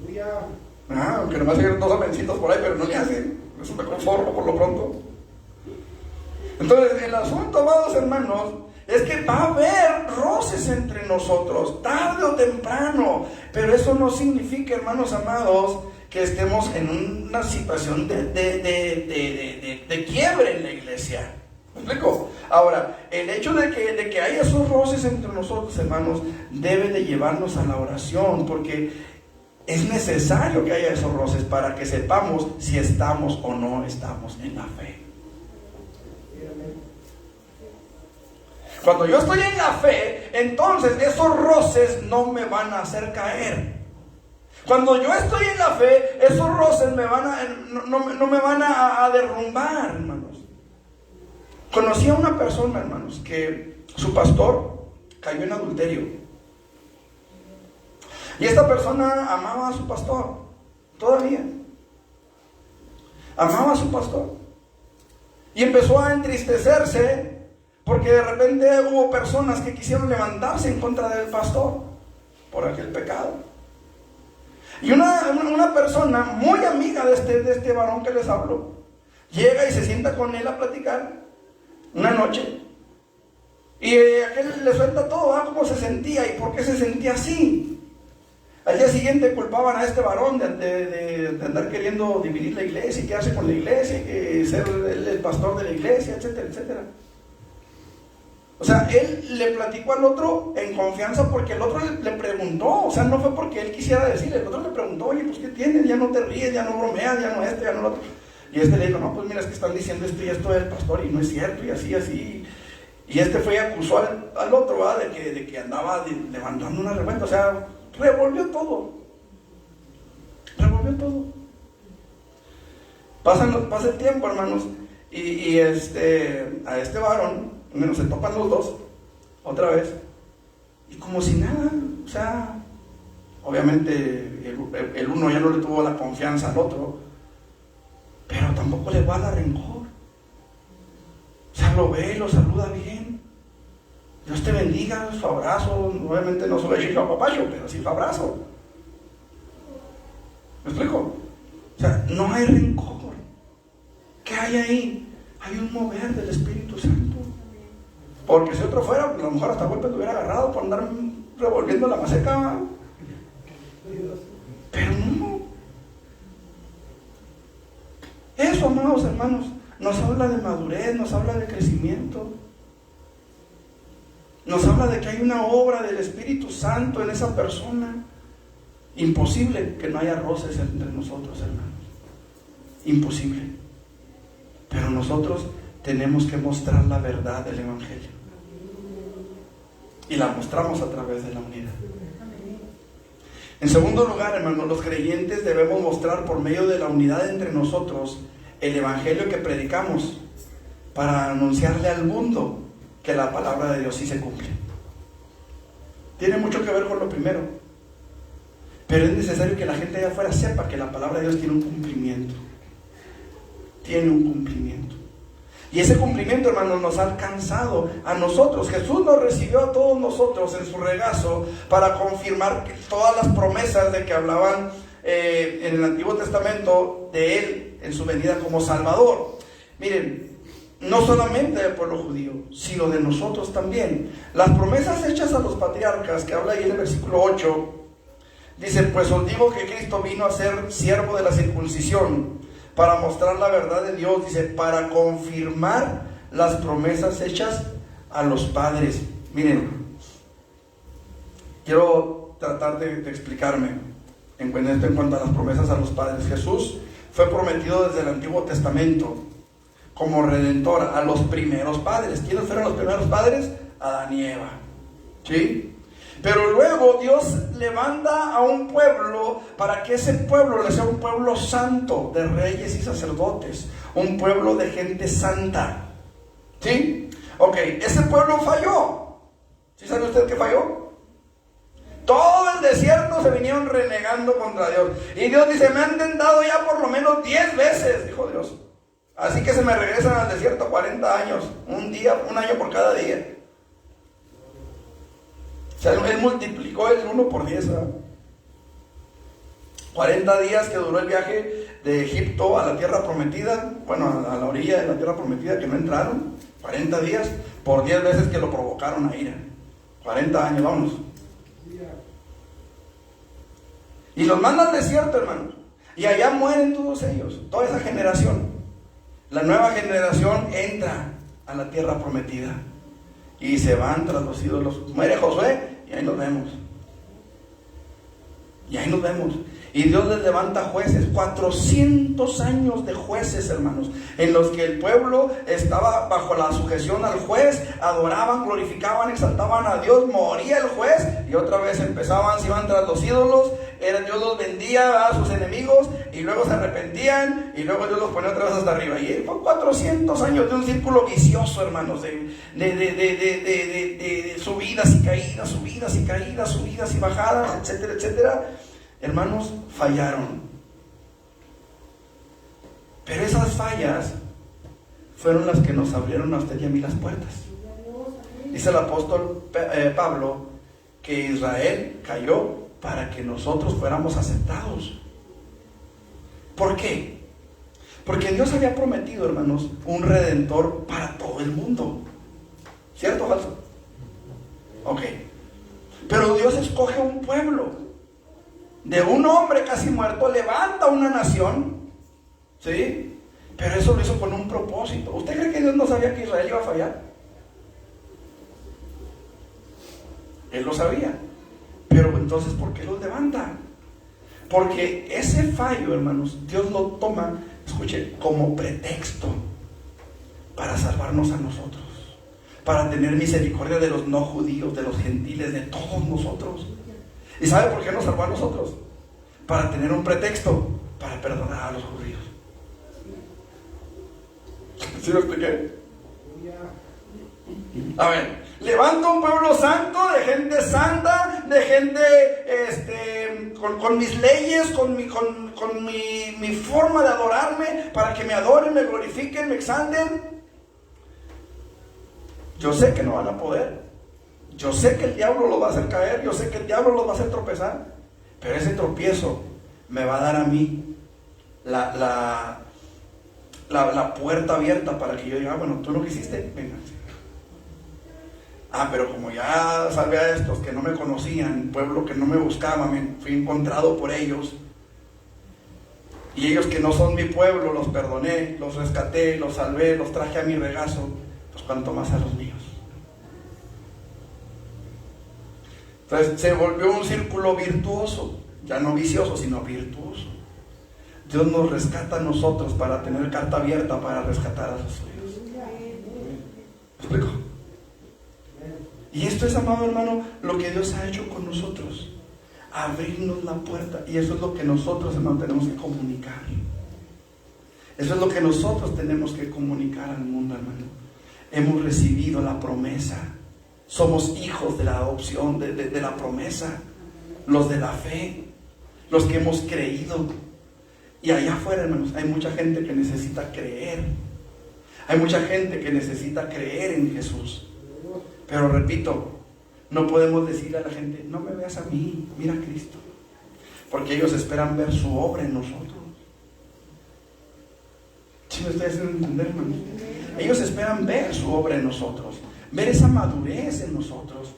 Aleluya. Aunque nomás hay dos amencitos por ahí, pero no le hacen. Eso me conformo por lo pronto. Entonces, el asunto, amados hermanos, es que va a haber roces entre nosotros, tarde o temprano. Pero eso no significa, hermanos amados, que estemos en una situación de quiebre en la iglesia. ¿Me explico? Ahora, el hecho de que haya esos roces entre nosotros, hermanos, debe de llevarnos a la oración, porque es necesario que haya esos roces para que sepamos si estamos o no estamos en la fe. Cuando yo estoy en la fe, entonces esos roces no me van a hacer caer. Cuando yo estoy en la fe, esos roces no me van a derrumbar, hermanos. Conocí a una persona, hermanos, que su pastor cayó en adulterio. Y esta persona amaba a su pastor, todavía. Amaba a su pastor. Y empezó a entristecerse porque de repente hubo personas que quisieron levantarse en contra del pastor por aquel pecado. Y una persona muy amiga de este varón que les habló, llega y se sienta con él a platicar una noche. Y aquel le suelta todo, cómo se sentía y por qué se sentía así. Al día siguiente culpaban a este varón de andar queriendo dividir la iglesia y quedarse con la iglesia, y ser el pastor de la iglesia, etcétera, etcétera. O sea, él le platicó al otro en confianza porque el otro le preguntó. O sea, no fue porque él quisiera decirle. El otro le preguntó: oye, pues ¿qué tienes? Ya no te ríes, ya no bromeas, ya no esto, ya no lo otro. Y este le dijo: no, pues mira, es que están diciendo esto y esto del pastor y no es cierto, y así, así. Y este fue y acusó al otro, ¿verdad? De que andaba levantando una revuelta. O sea, revolvió todo. Revolvió todo. Pasa el tiempo, hermanos. Y a este varón, bueno, se topan los dos otra vez, y como si nada. O sea, obviamente el uno ya no le tuvo la confianza al otro, pero tampoco le guarda rencor. O sea, lo ve, lo saluda bien. Dios te bendiga, su abrazo. Obviamente no solo chico a papacho, pero sí su abrazo. ¿Me explico? O sea, no hay rencor. ¿Qué hay ahí? Hay un mover del Espíritu Santo. Porque si otro fuera, pues a lo mejor hasta golpe te hubiera agarrado por andar revolviendo la maceca. Pero no. Eso, amados hermanos, nos habla de madurez, nos habla de crecimiento. Nos habla de que hay una obra del Espíritu Santo en esa persona. Imposible que no haya roces entre nosotros, hermanos. Imposible. Pero nosotros tenemos que mostrar la verdad del Evangelio. Y la mostramos a través de la unidad. En segundo lugar, hermanos, los creyentes debemos mostrar por medio de la unidad entre nosotros el Evangelio que predicamos, para anunciarle al mundo que la palabra de Dios sí se cumple. Tiene mucho que ver con lo primero, pero es necesario que la gente allá afuera sepa que la palabra de Dios tiene un cumplimiento. Tiene un cumplimiento. Y ese cumplimiento, hermanos, nos ha alcanzado a nosotros. Jesús nos recibió a todos nosotros en su regazo para confirmar que todas las promesas de que hablaban en el Antiguo Testamento de Él en su venida como Salvador. Miren, no solamente del pueblo judío, sino de nosotros también. Las promesas hechas a los patriarcas, que habla ahí en el versículo 8, dice: pues os digo que Cristo vino a ser siervo de la circuncisión, para mostrar la verdad de Dios, dice, para confirmar las promesas hechas a los padres. Miren, quiero tratar de explicarme en cuanto a las promesas a los padres. Jesús fue prometido desde el Antiguo Testamento como redentor a los primeros padres. ¿Quiénes fueron los primeros padres? Adán y Eva. ¿Sí? Pero luego Dios levanta a un pueblo para que ese pueblo le sea un pueblo santo, de reyes y sacerdotes, un pueblo de gente santa. ¿Sí? Ok, ese pueblo falló. ¿Sí sabe usted que falló? Todo el desierto se vinieron renegando contra Dios. Y Dios dice: me han tentado ya por lo menos 10 veces, dijo Dios. Así que se me regresan al desierto 40 años, un año por cada día. O sea, Él multiplicó el 1 por 10, ¿verdad? 40 días que duró el viaje de Egipto a la tierra prometida, bueno, a la orilla de la tierra prometida, que no entraron, 40 días, por 10 veces que lo provocaron a ira. 40 años, vámonos. Y los manda al desierto, hermanos. Y allá mueren todos ellos, toda esa generación. La nueva generación entra a la tierra prometida. Y se van tras los ídolos. Muere Josué y ahí nos vemos. Y ahí nos vemos. Y Dios les levanta jueces, 400 años de jueces, hermanos, en los que el pueblo estaba bajo la sujeción al juez, adoraban, glorificaban, exaltaban a Dios, moría el juez y otra vez empezaban, se iban tras los ídolos, Dios los vendía a sus enemigos y luego se arrepentían y luego Dios los ponía otra vez hasta arriba. Y fue 400 años de un círculo vicioso, hermanos, de subidas y caídas, subidas y caídas, subidas y bajadas, etcétera, etcétera. Hermanos, fallaron. Pero esas fallas fueron las que nos abrieron a usted y a mí las puertas. Dice el apóstol Pablo que Israel cayó para que nosotros fuéramos aceptados. ¿Por qué? Porque Dios había prometido, hermanos, un redentor para todo el mundo. ¿Cierto o falso? Ok. Pero Dios escoge un pueblo. De un hombre casi muerto levanta una nación, ¿sí? Pero eso lo hizo con un propósito. ¿Usted cree que Dios no sabía que Israel iba a fallar? Él lo sabía. Pero entonces, ¿por qué los levanta? Porque ese fallo, hermanos, Dios lo toma, escuche, como pretexto para salvarnos a nosotros, para tener misericordia de los no judíos, de los gentiles, de todos nosotros. ¿Y sabe por qué nos salvó a nosotros? Para tener un pretexto para perdonar a los judíos. ¿Sí lo expliqué? A ver, levanta un pueblo santo, de gente santa, de gente con mis leyes, con mi forma de adorarme, para que me adoren, me glorifiquen, me exalten. Yo sé que no van a poder. Yo sé que el diablo los va a hacer caer, yo sé que el diablo los va a hacer tropezar, pero ese tropiezo me va a dar a mí la puerta abierta para que yo diga, bueno, tú lo que hiciste, venga. Pero como ya salvé a estos que no me conocían, pueblo que no me buscaba, me fui encontrado por ellos, y ellos que no son mi pueblo, los perdoné, los rescaté, los salvé, los traje a mi regazo, pues cuanto más a los míos. Entonces se volvió un círculo virtuoso, ya no vicioso, sino virtuoso. Dios nos rescata a nosotros para tener carta abierta para rescatar a los suyos. ¿Me explico? Y esto es, amado hermano, lo que Dios ha hecho con nosotros, abrirnos la puerta. Y eso es lo que nosotros, hermano, tenemos que comunicar. Eso es lo que nosotros tenemos que comunicar al mundo, hermano. Hemos recibido la promesa. Somos hijos de la adopción, de la promesa, los de la fe, los que hemos creído. Y allá afuera, hermanos, hay mucha gente que necesita creer. Hay mucha gente que necesita creer en Jesús. Pero repito, no podemos decirle a la gente, no me veas a mí, mira a Cristo. Porque ellos esperan ver su obra en nosotros. ¿Sí me estoy haciendo entender, hermanos? Ellos esperan ver su obra en nosotros, ver esa madurez en nosotros,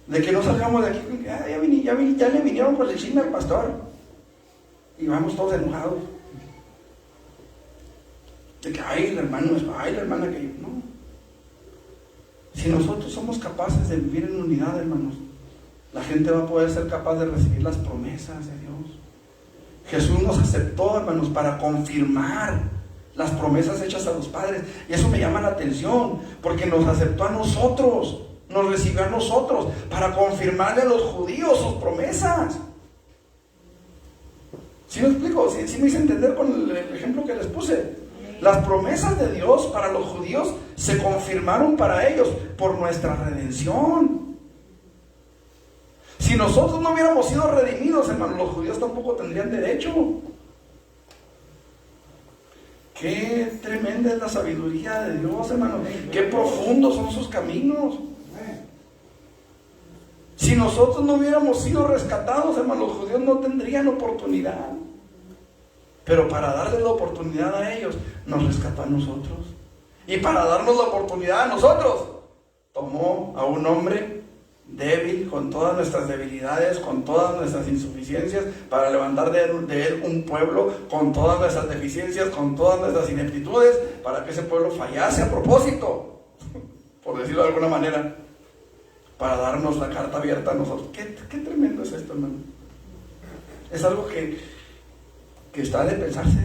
de que no salgamos de aquí, ya le vinieron por el chisme al pastor y vamos todos enojados, de que ay la hermana que no. Si nosotros somos capaces de vivir en unidad, hermanos, la gente va a poder ser capaz de recibir las promesas de Dios. Jesús nos aceptó, hermanos, para confirmar las promesas hechas a los padres. Y eso me llama la atención, porque nos aceptó a nosotros, nos recibió a nosotros, para confirmarle a los judíos sus promesas. ¿Sí me explico? ¿Sí me hice entender con el ejemplo que les puse? Las promesas de Dios para los judíos se confirmaron para ellos por nuestra redención. Si nosotros no hubiéramos sido redimidos, hermanos, los judíos tampoco tendrían derecho. Qué tremenda es la sabiduría de Dios, hermano. Qué profundos son sus caminos. Si nosotros no hubiéramos sido rescatados, hermanos, los judíos no tendrían oportunidad. Pero para darles la oportunidad a ellos, nos rescató a nosotros. Y para darnos la oportunidad a nosotros, tomó a un hombre débil, con todas nuestras debilidades, con todas nuestras insuficiencias, para levantar de él un pueblo con todas nuestras deficiencias, con todas nuestras ineptitudes, para que ese pueblo fallase a propósito, por decirlo de alguna manera, para darnos la carta abierta a nosotros. Qué tremendo es esto, hermano. Es algo que está de pensarse,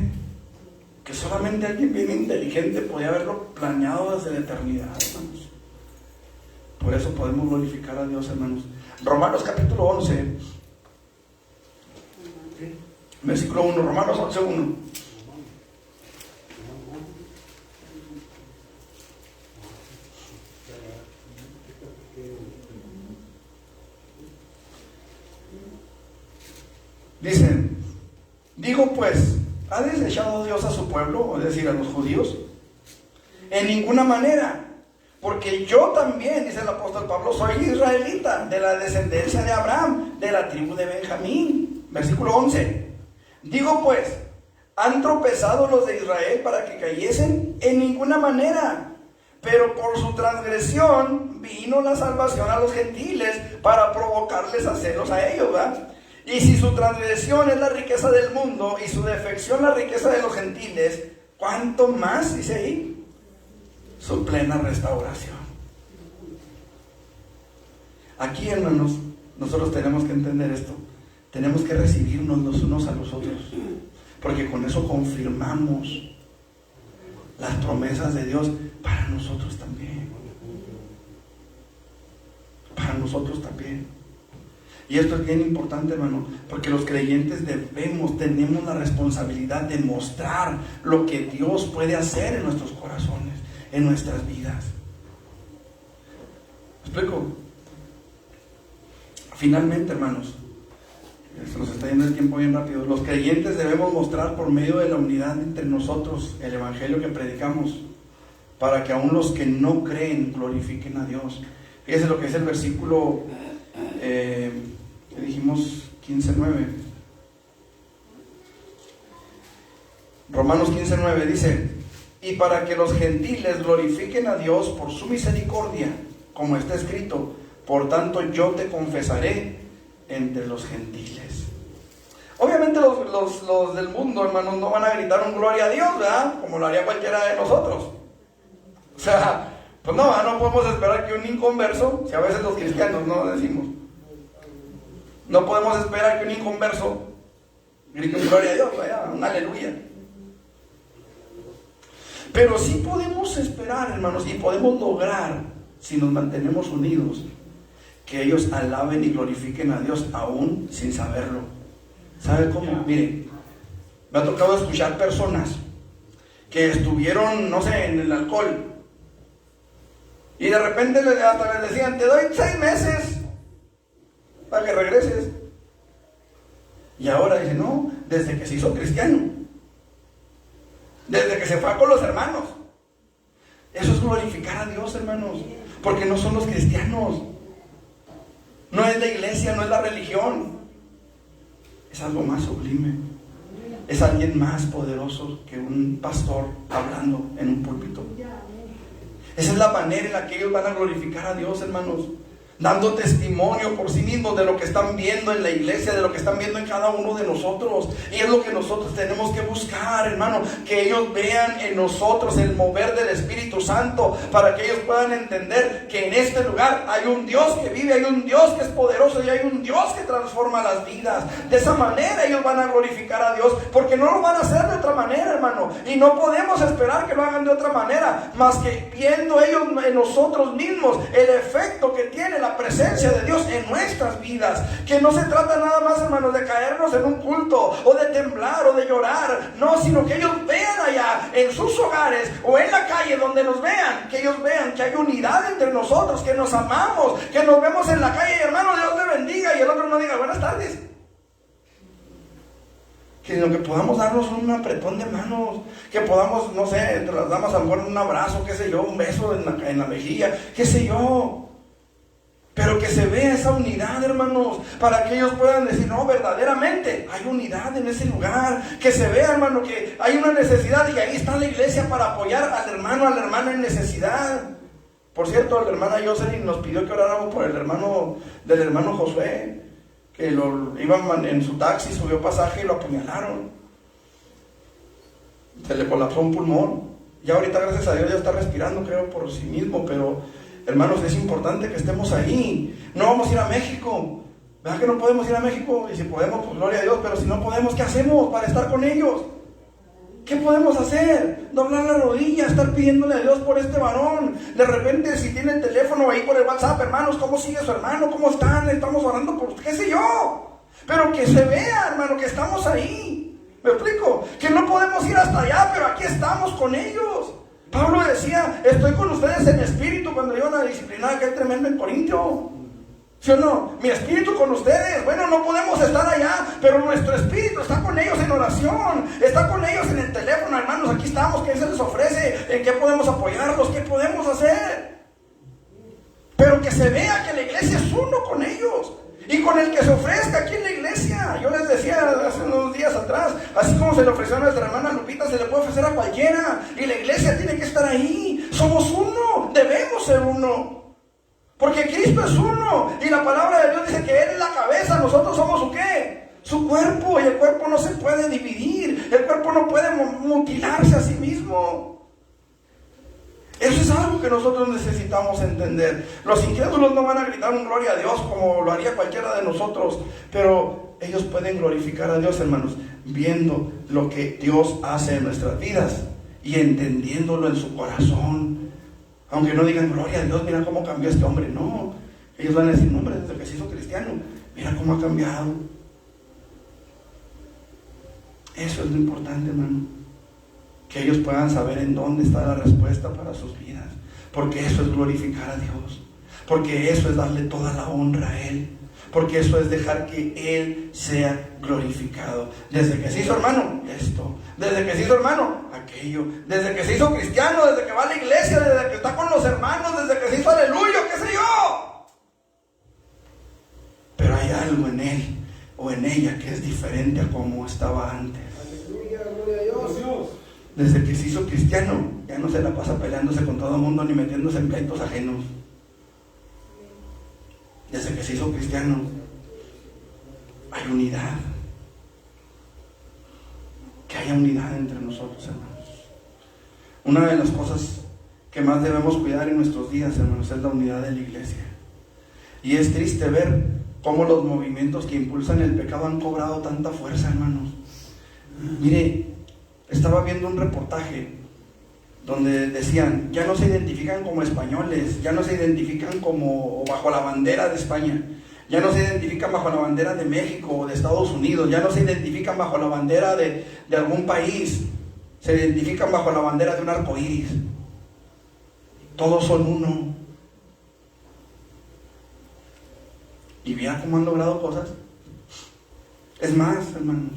que solamente alguien bien inteligente podía haberlo planeado desde la eternidad, hermanos. Por eso podemos glorificar a Dios, hermanos. Romanos capítulo 11, versículo 1, Romanos 11, 1. Dice: digo pues, ¿ha desechado Dios a su pueblo, es decir, a los judíos? En ninguna manera, porque yo también, dice el apóstol Pablo, soy israelita, de la descendencia de Abraham, de la tribu de Benjamín. Versículo 11. Digo pues, ¿han tropezado los de Israel para que cayesen? En ninguna manera, pero por su transgresión vino la salvación a los gentiles para provocarles a celos a ellos, ¿verdad? Y si su transgresión es la riqueza del mundo y su defección la riqueza de los gentiles, ¿cuánto más, dice ahí, su plena restauración? Aquí, hermanos, nosotros tenemos que entender esto. Tenemos que recibirnos los unos a los otros, porque con eso confirmamos las promesas de Dios para nosotros también. Para nosotros también. Y esto es bien importante, hermano, porque los creyentes tenemos la responsabilidad de mostrar lo que Dios puede hacer en nuestros corazones, en nuestras vidas. ¿Me explico? Finalmente, hermanos, se nos está yendo el tiempo bien rápido. Los creyentes debemos mostrar por medio de la unidad entre nosotros el evangelio que predicamos, para que aún los que no creen glorifiquen a Dios. Fíjense lo que es el versículo que dijimos, 15:9. Romanos 15:9 dice: y para que los gentiles glorifiquen a Dios por su misericordia, como está escrito, por tanto yo te confesaré entre los gentiles. Obviamente los del mundo, hermanos, no van a gritar un gloria a Dios, ¿verdad? Como lo haría cualquiera de nosotros. O sea, pues no podemos esperar que un inconverso, si a veces los cristianos no decimos, no podemos esperar que un inconverso grite un gloria a Dios, vaya, un aleluya. Pero sí podemos esperar, hermanos, y podemos lograr, si nos mantenemos unidos, que ellos alaben y glorifiquen a Dios aún sin saberlo. ¿Sabe cómo? Miren, me ha tocado escuchar personas que estuvieron, no sé, en el alcohol, y de repente hasta les decían: te doy 6 meses para que regreses. Y ahora dice: no, desde que se hizo cristiano, desde que se fue con los hermanos. Eso es glorificar a Dios, hermanos, porque no son los cristianos, no es la iglesia, no es la religión, es algo más sublime, es alguien más poderoso que un pastor hablando en un púlpito. Esa es la manera en la que ellos van a glorificar a Dios, hermanos, dando testimonio por sí mismos de lo que están viendo en la iglesia, de lo que están viendo en cada uno de nosotros. Y es lo que nosotros tenemos que buscar, hermano, que ellos vean en nosotros el mover del Espíritu Santo, para que ellos puedan entender que en este lugar hay un Dios que vive, hay un Dios que es poderoso y hay un Dios que transforma las vidas. De esa manera ellos van a glorificar a Dios, porque no lo van a hacer de otra manera, hermano, y no podemos esperar que lo hagan de otra manera, más que viendo ellos en nosotros mismos el efecto que tiene la presencia de Dios en nuestras vidas. Que no se trata nada más, hermanos, de caernos en un culto o de temblar o de llorar, no, sino que ellos vean allá en sus hogares o en la calle donde nos vean, que ellos vean que hay unidad entre nosotros, que nos amamos, que nos vemos en la calle y hermano, Dios le bendiga, y el otro no diga buenas tardes. Que podamos darnos un apretón de manos, que podamos, no sé, entre las damas a lo mejor un abrazo, qué sé yo, un beso en la mejilla, qué sé yo. Pero que se vea esa unidad, hermanos, para que ellos puedan decir, no, verdaderamente hay unidad en ese lugar. Que se vea, hermano, que hay una necesidad y ahí está la iglesia para apoyar al hermano, a la hermana en necesidad. Por cierto, la hermana Jocelyn nos pidió que oráramos por el hermano del hermano Josué, que iban en su taxi, subió pasaje y lo apuñalaron. Se le colapsó un pulmón. Ya ahorita, gracias a Dios, ya está respirando, creo, por sí mismo, pero hermanos, es importante que estemos ahí. No vamos a ir a México. ¿Verdad que no podemos ir a México? Y si podemos, pues gloria a Dios. Pero si no podemos, ¿qué hacemos para estar con ellos? ¿Qué podemos hacer? Doblar la rodilla, estar pidiéndole a Dios por este varón. De repente, si tiene el teléfono ahí por el WhatsApp, hermanos, ¿cómo sigue su hermano? ¿Cómo están? Estamos orando por, qué sé yo. Pero que se vea, hermano, que estamos ahí. ¿Me explico? Que no podemos ir hasta allá, pero aquí estamos con ellos. Pablo decía, estoy con ustedes en espíritu, cuando iban a disciplinar aquel tremendo en Corintio. ¿Sí o no? Mi espíritu con ustedes. Bueno, no podemos estar allá, pero nuestro espíritu está con ellos en oración, está con ellos en el teléfono. Hermanos, aquí estamos, ¿qué se les ofrece? ¿En qué podemos apoyarlos? ¿Qué podemos hacer? Pero que se vea que la iglesia es uno con ellos y con el que se ofrezca aquí en la iglesia. Yo les decía hace unos días atrás, así como se le ofreció a nuestra hermana Lupita, se le puede ofrecer a cualquiera, y la iglesia tiene que estar ahí. Somos uno, debemos ser uno, porque Cristo es uno, y la palabra de Dios dice que Él es la cabeza, nosotros somos ¿su qué? Su cuerpo, y el cuerpo no se puede dividir, el cuerpo no puede mutilarse a sí mismo. Eso es algo que nosotros necesitamos entender. Los incrédulos no van a gritar un gloria a Dios como lo haría cualquiera de nosotros, pero ellos pueden glorificar a Dios, hermanos, viendo lo que Dios hace en nuestras vidas y entendiéndolo en su corazón. Aunque no digan gloria a Dios, mira cómo cambió este hombre. No, ellos van a decir, no, hombre, desde que se hizo cristiano, mira cómo ha cambiado. Eso es lo importante, hermano. Que ellos puedan saber en dónde está la respuesta para sus vidas. Porque eso es glorificar a Dios. Porque eso es darle toda la honra a Él. Porque eso es dejar que Él sea glorificado. Desde que se hizo hermano, esto. Desde que se hizo hermano, aquello. Desde que se hizo cristiano, desde que va a la iglesia, desde que está con los hermanos, desde que se hizo aleluya, qué sé yo. Pero hay algo en Él o en ella que es diferente a como estaba antes. Aleluya, gloria a Dios. Desde que se hizo cristiano, ya no se la pasa peleándose con todo el mundo ni metiéndose en pleitos ajenos. Desde que se hizo cristiano, hay unidad. Que haya unidad entre nosotros, hermanos. Una de las cosas que más debemos cuidar en nuestros días, hermanos, es la unidad de la iglesia. Y es triste ver cómo los movimientos que impulsan el pecado han cobrado tanta fuerza, hermanos. Mire, estaba viendo un reportaje donde decían, ya no se identifican como españoles, ya no se identifican como bajo la bandera de España, ya no se identifican bajo la bandera de México o de Estados Unidos, ya no se identifican bajo la bandera de algún país, se identifican bajo la bandera de un arco iris. Todos son uno. Y vean cómo han logrado cosas. Es más, hermanos,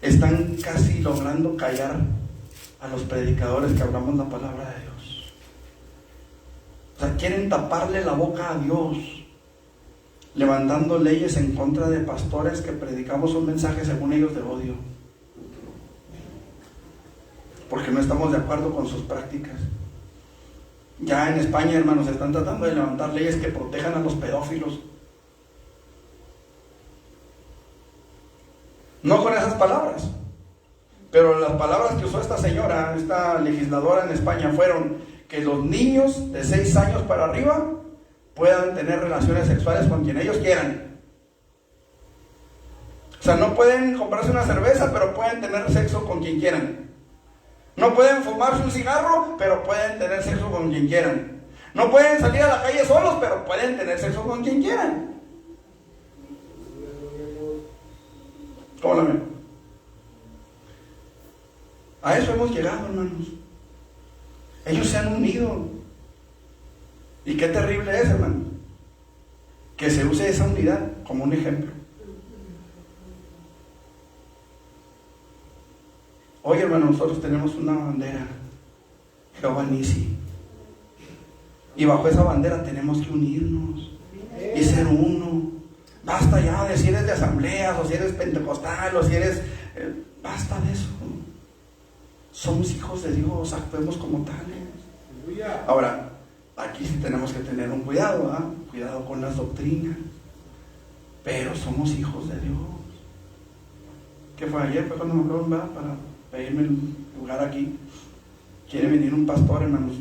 están casi logrando callar a los predicadores que hablamos la palabra de Dios. O sea, quieren taparle la boca a Dios, levantando leyes en contra de pastores que predicamos un mensaje según ellos de odio, porque no estamos de acuerdo con sus prácticas. Ya en España, hermanos, están tratando de levantar leyes que protejan a los pedófilos. No con esas palabras, pero las palabras que usó esta señora, esta legisladora en España, fueron que los niños de 6 años para arriba puedan tener relaciones sexuales con quien ellos quieran. O sea, no pueden comprarse una cerveza, pero pueden tener sexo con quien quieran. No pueden fumarse un cigarro, pero pueden tener sexo con quien quieran. No pueden salir a la calle solos, pero pueden tener sexo con quien quieran. ¿Cómo la ven? A eso hemos llegado, hermanos. Ellos se han unido. Y qué terrible es, hermano, que se use esa unidad como un ejemplo. Hoy, hermano, nosotros tenemos una bandera, Jehová Nisi. Y bajo esa bandera tenemos que unirnos y ser uno. Basta ya de si eres de asambleas, o si eres pentecostal, o si eres... basta de eso. Somos hijos de Dios, actuemos como tales. Ahora, aquí sí tenemos que tener un cuidado, ¿verdad? Cuidado con las doctrinas. Pero somos hijos de Dios. ¿Qué fue ayer? Fue cuando me hablaron, ¿verdad? Para pedirme el lugar aquí. Quiere venir un pastor, hermanos,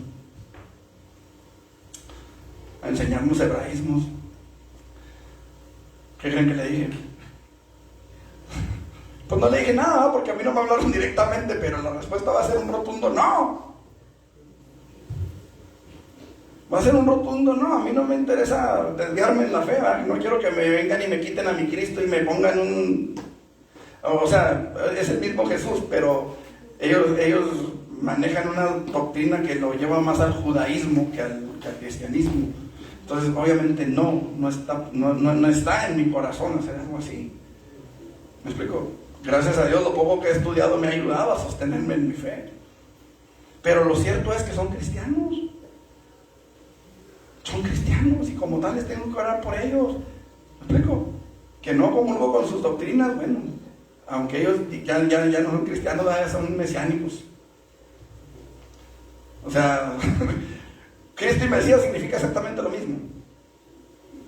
a enseñarnos hebraísmos. ¿Qué creen que le dije? Pues no le dije nada, porque a mí no me hablaron directamente, pero la respuesta va a ser un rotundo no. Va a ser un rotundo no. A mí no me interesa desviarme en la fe, ¿verdad? No quiero que me vengan y me quiten a mi Cristo y me pongan un... O sea, es el mismo Jesús, pero ellos manejan una doctrina que lo lleva más al judaísmo que al cristianismo. Entonces, obviamente no está en mi corazón hacer algo así. ¿Me explico? Gracias a Dios, lo poco que he estudiado me ha ayudado a sostenerme en mi fe. Pero lo cierto es que son cristianos. Son cristianos y como tales tengo que orar por ellos. ¿Me explico? Que no comulgo con sus doctrinas, bueno, aunque ellos ya no son cristianos, ya son mesiánicos. O sea, Cristo y Mesías significa exactamente lo mismo.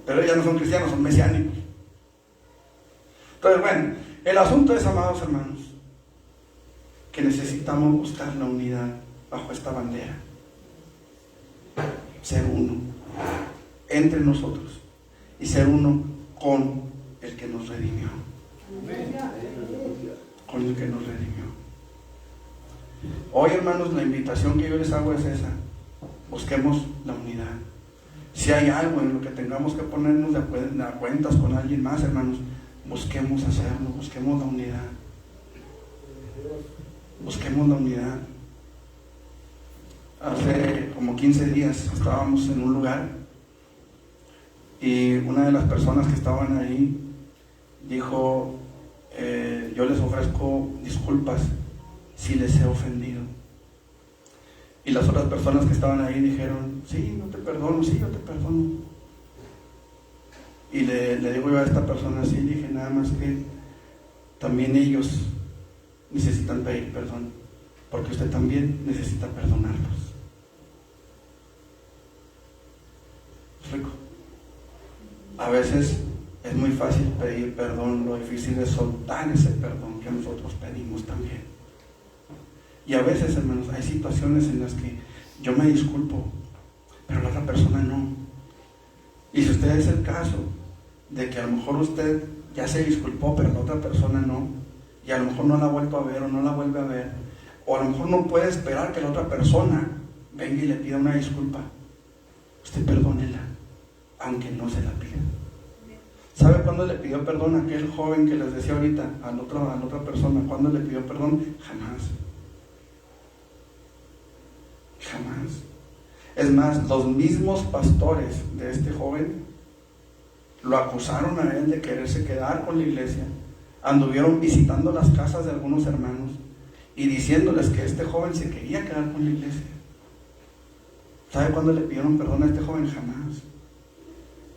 Pero ellos ya no son cristianos, son mesiánicos. Entonces, bueno, el asunto es, amados hermanos, que necesitamos buscar la unidad bajo esta bandera. Ser uno entre nosotros y ser uno con el que nos redimió. Con el que nos redimió. Hoy, hermanos, la invitación que yo les hago es esa: busquemos la unidad. Si hay algo en lo que tengamos que ponernos de cuentas con alguien más, hermanos, busquemos hacerlo, busquemos la unidad. Busquemos la unidad. Hace como 15 días estábamos en un lugar y una de las personas que estaban ahí dijo: yo les ofrezco disculpas si les he ofendido. Y las otras personas que estaban ahí dijeron: sí, no te perdono, sí, yo te perdono. Y le digo yo a esta persona así, dije: nada más que también ellos necesitan pedir perdón, porque usted también necesita perdonarlos. ¿Explico? A veces es muy fácil pedir perdón, lo difícil es soltar ese perdón que nosotros pedimos también. Y a veces, hermanos, hay situaciones en las que yo me disculpo, pero la otra persona no. Y si usted es el caso de que a lo mejor usted ya se disculpó, pero la otra persona no, y a lo mejor no la ha vuelto a ver o no la vuelve a ver, o a lo mejor no puede esperar que la otra persona venga y le pida una disculpa, usted perdónela, aunque no se la pida. ¿Sabe cuándo le pidió perdón a aquel joven que les decía ahorita, a la otra persona? ¿Cuándo le pidió perdón? Jamás. Jamás. Es más, los mismos pastores de este joven lo acusaron a él de quererse quedar con la iglesia. Anduvieron visitando las casas de algunos hermanos y diciéndoles que este joven se quería quedar con la iglesia. ¿Sabe cuándo le pidieron perdón a este joven? Jamás.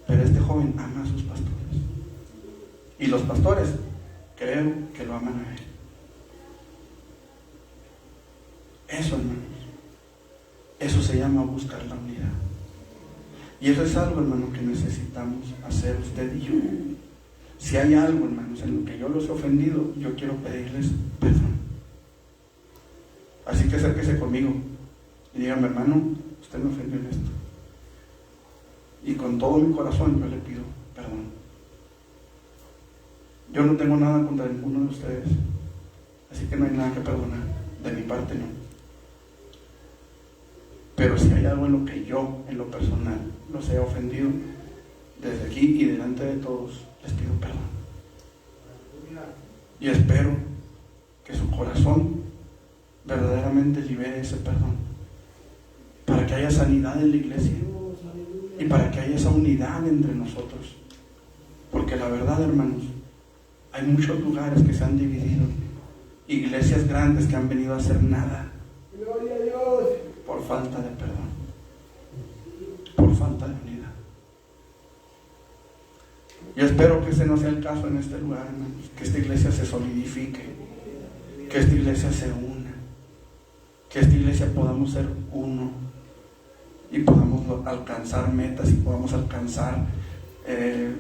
Pero este joven ama a sus pastores. Y los pastores creo que lo aman a él. Eso, hermanos, eso se llama buscar la unidad. Y eso es algo, hermano, que necesitamos hacer usted y yo. Si hay algo, hermanos, en lo que yo los he ofendido, yo quiero pedirles perdón. Así que acérquese conmigo y dígame: hermano, usted me ofendió en esto. Y con todo mi corazón yo le pido perdón. Yo no tengo nada contra ninguno de ustedes, así que no hay nada que perdonar. De mi parte no. Pero si hay algo en lo que yo, en lo personal, los he ofendido, desde aquí y delante de todos, les pido perdón. Y espero que su corazón verdaderamente libere ese perdón, para que haya sanidad en la iglesia y para que haya esa unidad entre nosotros. Porque la verdad, hermanos, hay muchos lugares que se han dividido, iglesias grandes que han venido a hacer nada por falta de perdón. falta de unidad. Yo espero que ese no sea el caso en este lugar, hermanos, que esta iglesia se solidifique, que esta iglesia se una, que esta iglesia podamos ser uno y podamos alcanzar metas y podamos alcanzar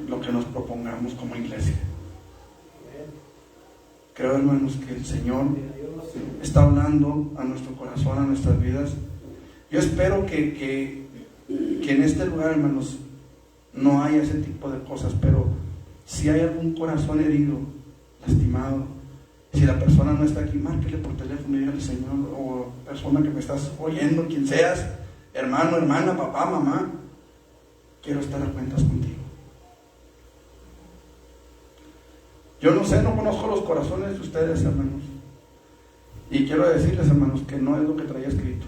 lo que nos propongamos como iglesia. Creo, hermanos, que el Señor está hablando a nuestro corazón, a nuestras vidas. Yo espero que en este lugar, hermanos, no haya ese tipo de cosas, pero si hay algún corazón herido, lastimado, si la persona no está aquí, márquele por teléfono y dígale: Señor, o persona que me estás oyendo, quien seas, hermano, hermana, papá, mamá, quiero estar a cuentas contigo. Yo no sé, no conozco los corazones de ustedes, hermanos, y quiero decirles, hermanos, que no es lo que traía escrito.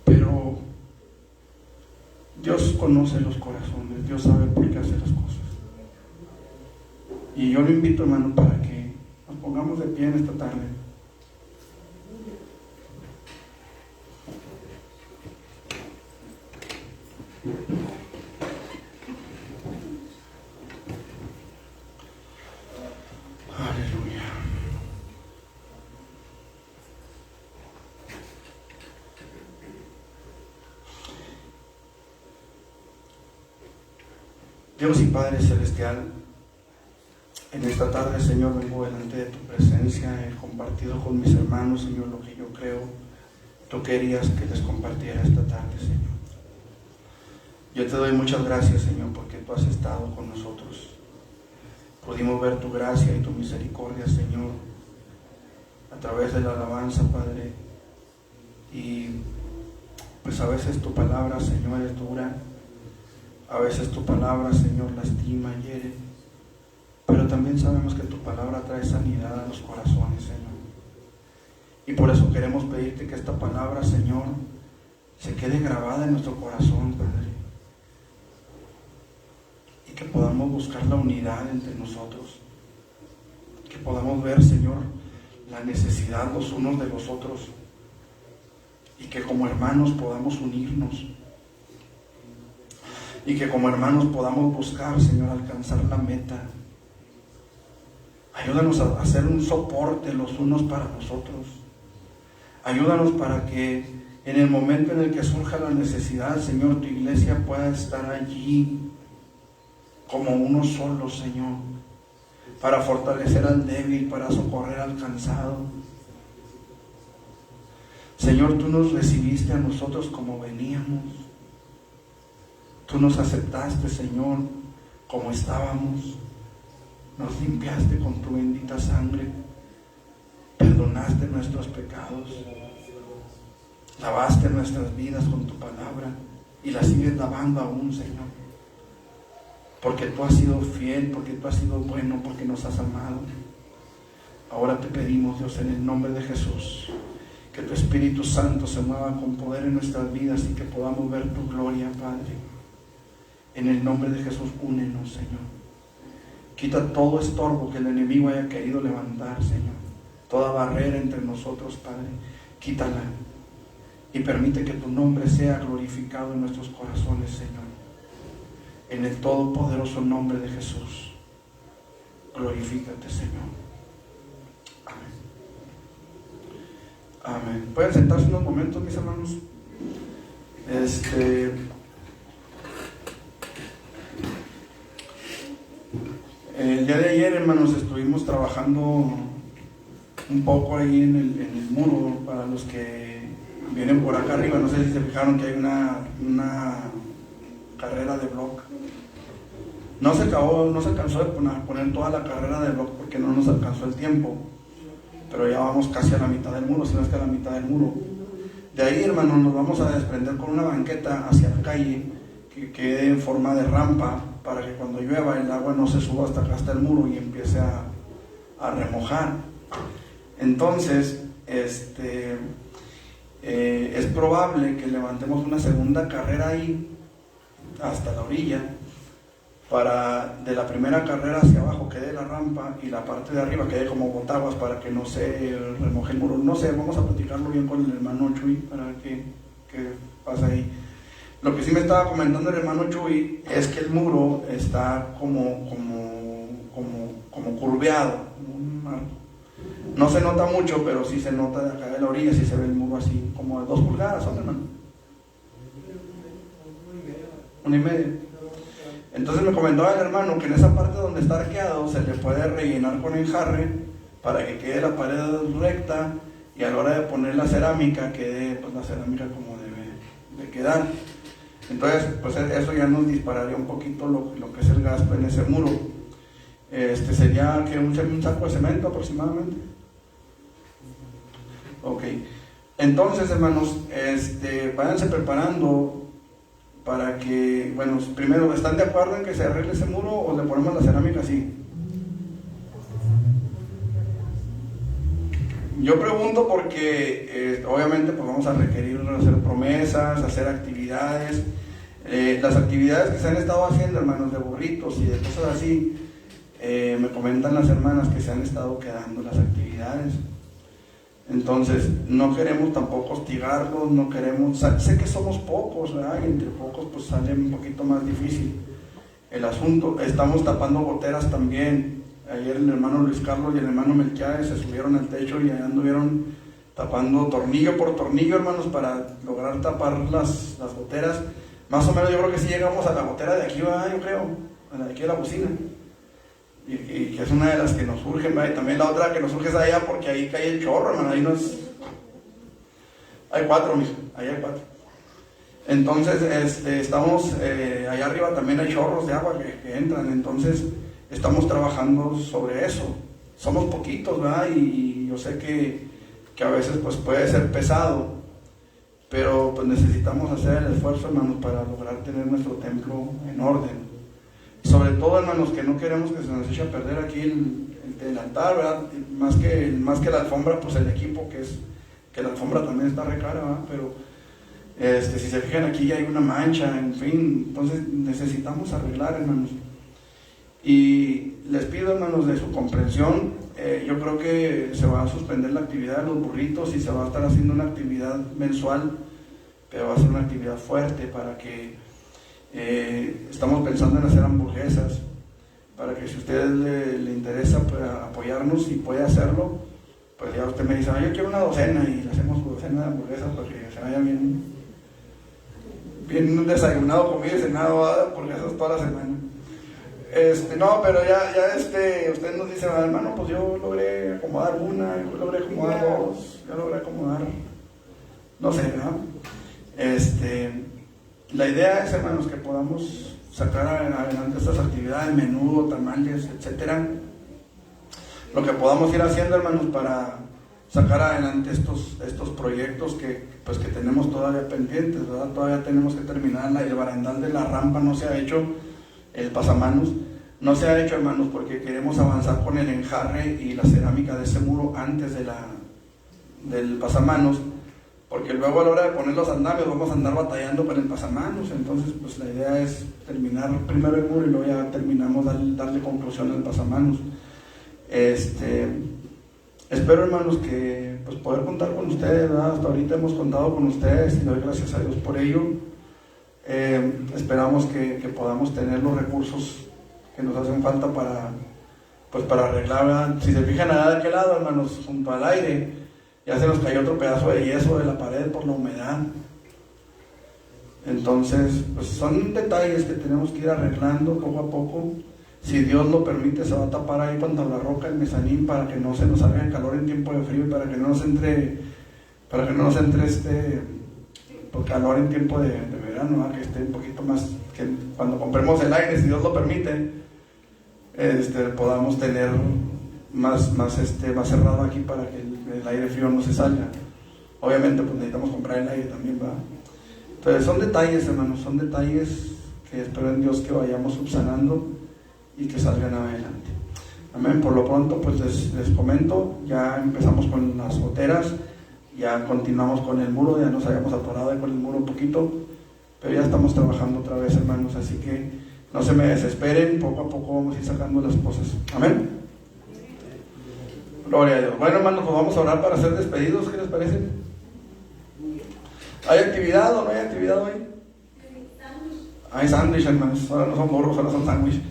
Pero Dios conoce los corazones, Dios sabe por qué hace las cosas. Y yo lo invito, hermano, para que nos pongamos de pie en esta tarde. Aleluya. Dios y Padre Celestial, en esta tarde, Señor, vengo delante de tu presencia. He compartido con mis hermanos, Señor, lo que yo creo tú querías que les compartiera esta tarde, Señor. Yo te doy muchas gracias, Señor, porque tú has estado con nosotros. Pudimos ver tu gracia y tu misericordia, Señor, a través de la alabanza, Padre. Y pues a veces tu palabra, Señor, es dura. A veces tu palabra, Señor, lastima, hiere. Pero también sabemos que tu palabra trae sanidad a los corazones, Señor. Y por eso queremos pedirte que esta palabra, Señor, se quede grabada en nuestro corazón, Padre. Y que podamos buscar la unidad entre nosotros. Que podamos ver, Señor, la necesidad los unos de los otros. Y que como hermanos podamos unirnos. Y que como hermanos podamos buscar, Señor, alcanzar la meta. Ayúdanos a hacer un soporte los unos para los otros. Ayúdanos para que en el momento en el que surja la necesidad, Señor, tu iglesia pueda estar allí como uno solo, Señor, para fortalecer al débil, para socorrer al cansado. Señor, tú nos recibiste a nosotros como veníamos. Tú nos aceptaste, Señor, como estábamos. Nos limpiaste con tu bendita sangre. Perdonaste nuestros pecados. Lavaste nuestras vidas con tu palabra. Y las sigues lavando aún, Señor. Porque tú has sido fiel, porque tú has sido bueno, porque nos has amado. Ahora te pedimos, Dios, en el nombre de Jesús, que tu Espíritu Santo se mueva con poder en nuestras vidas y que podamos ver tu gloria, Padre. En el nombre de Jesús, únenos, Señor. Quita todo estorbo que el enemigo haya querido levantar, Señor. Toda barrera entre nosotros, Padre, quítala. Y permite que tu nombre sea glorificado en nuestros corazones, Señor. En el todopoderoso nombre de Jesús. Glorifícate, Señor. Amén. Amén. ¿Pueden sentarse unos momentos, mis hermanos? El día de ayer, hermanos, estuvimos trabajando un poco ahí en el muro. Para los que vienen por acá arriba, no sé si se fijaron que hay una carrera de block. No se alcanzó de poner toda la carrera de block porque no nos alcanzó el tiempo, pero ya vamos casi a la mitad del muro, si no es que a la mitad del muro. De ahí, hermanos, nos vamos a desprender con una banqueta hacia la calle que quede en forma de rampa, para que cuando llueva el agua no se suba hasta acá, hasta el muro, y empiece a remojar. Entonces, es probable que levantemos una segunda carrera ahí hasta la orilla, para de la primera carrera hacia abajo quede la rampa y la parte de arriba quede como botaguas para que no se remoje el muro. No sé, vamos a platicarlo bien con el hermano Chuy para ver qué pasa ahí. Lo que sí me estaba comentando el hermano Chuy es que el muro está como curveado. No se nota mucho, pero sí se nota de acá de la orilla, sí se ve el muro así, como de 2 pulgadas, ¿son, hermano? 1,5. Entonces me comentaba el hermano que en esa parte donde está arqueado se le puede rellenar con enjarre para que quede la pared recta y a la hora de poner la cerámica quede pues la cerámica como debe de quedar. Entonces pues eso ya nos dispararía un poquito lo que es el gasto en ese muro. Sería que un saco de cemento aproximadamente. Ok, entonces hermanos, váyanse preparando para que, bueno, primero, ¿están de acuerdo en que se arregle ese muro o le ponemos la cerámica así? Yo pregunto porque obviamente pues vamos a requerir hacer promesas, hacer actividades. Las actividades que se han estado haciendo, hermanos, de burritos y de cosas así, me comentan las hermanas que se han estado quedando las actividades. Entonces, no queremos tampoco hostigarlos, no queremos, sé que somos pocos, ¿verdad? Y entre pocos pues sale un poquito más difícil el asunto. Estamos tapando goteras también. Ayer el hermano Luis Carlos y el hermano Melquiades se subieron al techo y allá anduvieron tapando tornillo por tornillo, hermanos, para lograr tapar las goteras. Más o menos yo creo que sí llegamos a la gotera de aquí, ¿verdad? Yo creo, a la de aquí de la bocina. Y que es una de las que nos surgen, ¿verdad? Y también la otra que nos surge es allá porque ahí cae el chorro, hermano. Ahí hay 4, mijo, ahí hay 4. Entonces, estamos allá arriba también hay chorros de agua que entran, entonces estamos trabajando sobre eso. Somos poquitos, ¿verdad? Y yo sé que a veces pues puede ser pesado, pero pues necesitamos hacer el esfuerzo, hermanos, para lograr tener nuestro templo en orden. Sobre todo, hermanos, que no queremos que se nos eche a perder aquí el altar, ¿verdad? Más que la alfombra, pues el equipo, que la alfombra también está re cara, ¿verdad? Pero si se fijan aquí ya hay una mancha, en fin, entonces necesitamos arreglar, hermanos. Y les pido, hermanos, de su comprensión. Yo creo que se va a suspender la actividad de los burritos y se va a estar haciendo una actividad mensual, pero va a ser una actividad fuerte para que estamos pensando en hacer hamburguesas, para que si a usted le interesa pues, apoyarnos y puede hacerlo, pues ya usted me dice, yo quiero una docena y le hacemos su docena de hamburguesas para que se vaya bien desayunado, comido y cenado, hamburguesas toda la semana. No, pero ya usted nos dice, hermano, pues yo logré acomodar una, yo logré acomodar 2, yo logré acomodar, no sé, ¿no? La idea es, hermanos, que podamos sacar adelante estas actividades, menudo, tamales, etcétera. Lo que podamos ir haciendo, hermanos, para sacar adelante estos proyectos que tenemos todavía pendientes, ¿verdad? Todavía tenemos que terminar el barandal de la rampa, no se ha hecho, el pasamanos, no se ha hecho, hermanos, porque queremos avanzar con el enjarre y la cerámica de ese muro antes del pasamanos. Porque luego a la hora de poner los andamios vamos a andar batallando con el pasamanos, entonces pues la idea es terminar primero el muro y luego ya terminamos darle conclusión al pasamanos. Espero, hermanos, que pues poder contar con ustedes, ¿verdad? Hasta ahorita hemos contado con ustedes y doy gracias a Dios por ello. Esperamos que podamos tener los recursos que nos hacen falta para arreglar, ¿verdad? Si se fijan allá de aquel lado, hermanos, junto al aire, ya se nos cayó otro pedazo de yeso de la pared por la humedad. Entonces, pues son detalles que tenemos que ir arreglando poco a poco. Si Dios lo permite, se va a tapar ahí con tabla roca el mezanín para que no se nos salga el calor en tiempo de frío y para que no nos entre calor en tiempo de verano, ¿verdad? Que esté un poquito más, que cuando compremos el aire, si Dios lo permite, podamos tener más cerrado aquí para que el aire frío no se salga. Obviamente pues necesitamos comprar el aire también, ¿verdad? Entonces son detalles, hermanos, son detalles que espero en Dios que vayamos subsanando y que salgan adelante. Amén. Por lo pronto pues les comento, ya empezamos con las goteras, ya continuamos con el muro, ya nos habíamos atorado con el muro un poquito, pero ya estamos trabajando otra vez, hermanos, así que no se me desesperen, poco a poco vamos a ir sacando las cosas. Amén. Gloria a Dios. Bueno, hermanos, pues vamos a orar para ser despedidos. ¿Qué les parece? ¿Hay actividad o no hay actividad hoy? Hay sándwich, hermanos. Ahora no son burros, ahora son sándwich.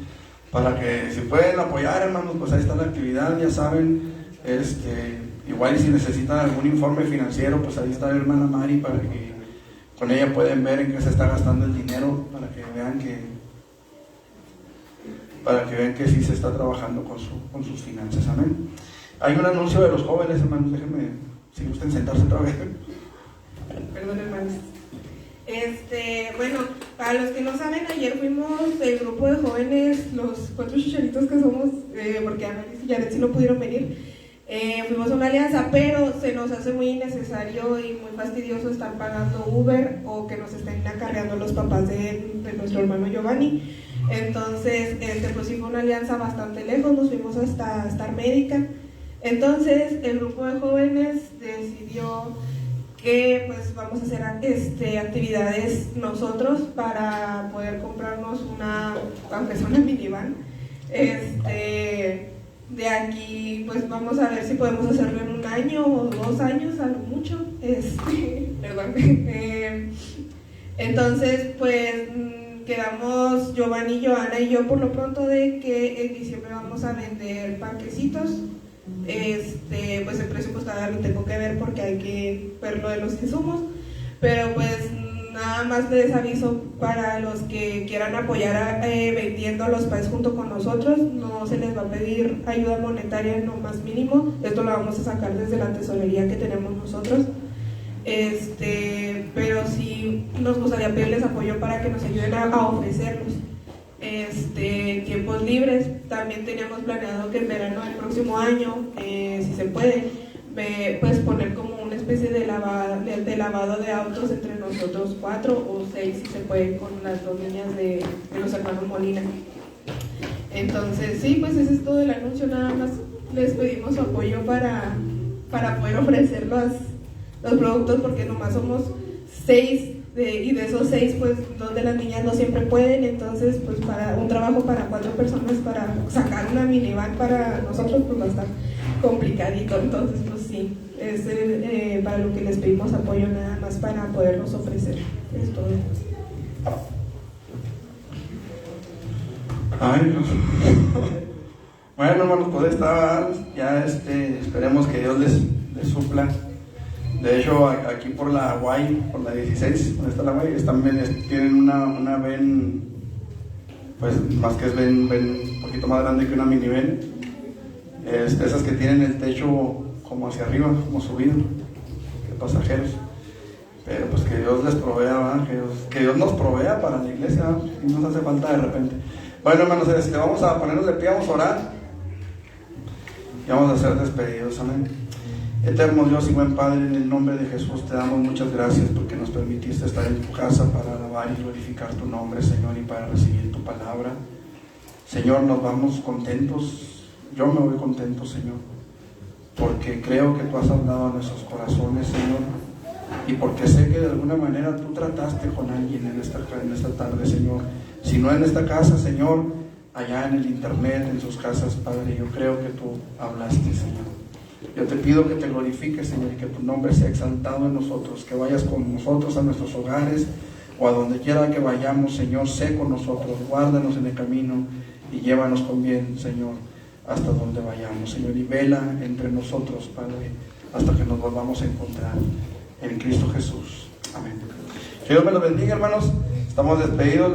Para que si pueden apoyar, hermanos, pues ahí está la actividad, ya saben. Igual si necesitan algún informe financiero, pues ahí está la hermana Mari para que con ella pueden ver en qué se está gastando el dinero, para que vean que sí se está trabajando con sus finanzas. Amén. Hay un anuncio de los jóvenes, hermanos. Déjenme, si gustan sentarse otra vez. Perdón, hermanos. Bueno, para los que no saben, ayer fuimos el grupo de jóvenes, los 4 chicharitos que somos, porque Annalise y Janet sí no pudieron venir. Fuimos a una alianza, pero se nos hace muy innecesario y muy fastidioso estar pagando Uber o que nos estén acarreando los papás de nuestro hermano Giovanni. Entonces, pues sí fue una alianza bastante lejos, nos fuimos hasta Star Médica. Entonces, el grupo de jóvenes decidió que pues vamos a hacer actividades nosotros para poder comprarnos aunque sea una minivan. De aquí pues vamos a ver si podemos hacerlo en 1 año o 2 años, a lo mucho. Perdón. Entonces pues quedamos Giovanni, Joana y yo por lo pronto de que en diciembre vamos a vender parquecitos. Pues el precio pues todavía lo tengo que ver porque hay que ver lo de los insumos, pero pues nada más les aviso para los que quieran apoyar vendiendo los paes junto con nosotros, no se les va a pedir ayuda monetaria en lo más mínimo, esto lo vamos a sacar desde la tesorería que tenemos nosotros, pero sí nos gustaría pedirles apoyo para que nos ayuden a ofrecerlos. Tiempos libres, también teníamos planeado que en verano del próximo año, si se puede, pues poner como una especie de lavado de autos entre nosotros 4 o 6, si se puede, con las 2 niñas de los hermanos Molina. Entonces sí, pues ese es todo el anuncio, nada más les pedimos su apoyo para poder ofrecer los productos, porque nomás somos 6 y de esos 6 pues 2 de las niñas no siempre pueden, entonces pues para un trabajo para 4 personas para sacar una minivan para nosotros pues va a estar complicadito, entonces pues sí, es para lo que les pedimos apoyo, nada más para poderlos ofrecer, es todo. Ay, Dios. Bueno, hermanos, pues está ya esperemos que Dios les supla. De hecho, aquí por la Guay, por la 16, donde está la Guay, tienen una ven, pues más que es ven un poquito más grande que una minivan. Esas que tienen el techo como hacia arriba, como subido, que pasajeros. Pero pues que Dios les provea, ¿verdad? Que Dios nos provea para la iglesia, ¿verdad? Y nos hace falta de repente. Bueno, hermanos, vamos a ponernos de pie, vamos a orar y vamos a ser despedidos. Amén. Eterno Dios y buen Padre, en el nombre de Jesús te damos muchas gracias porque nos permitiste estar en tu casa para alabar y glorificar tu nombre, Señor, y para recibir tu palabra. Señor, nos vamos contentos, yo me voy contento, Señor, porque creo que tú has hablado a nuestros corazones, Señor, y porque sé que de alguna manera tú trataste con alguien en esta tarde, Señor. Si no en esta casa, Señor, allá en el internet, en sus casas, Padre, yo creo que tú hablaste, Señor. Yo te pido que te glorifiques, Señor, y que tu nombre sea exaltado en nosotros, que vayas con nosotros a nuestros hogares o a donde quiera que vayamos, Señor, sé con nosotros, guárdanos en el camino y llévanos con bien, Señor, hasta donde vayamos, Señor, y vela entre nosotros, Padre, hasta que nos volvamos a encontrar en Cristo Jesús. Amén. Que Dios me los bendiga, hermanos. Estamos despedidos.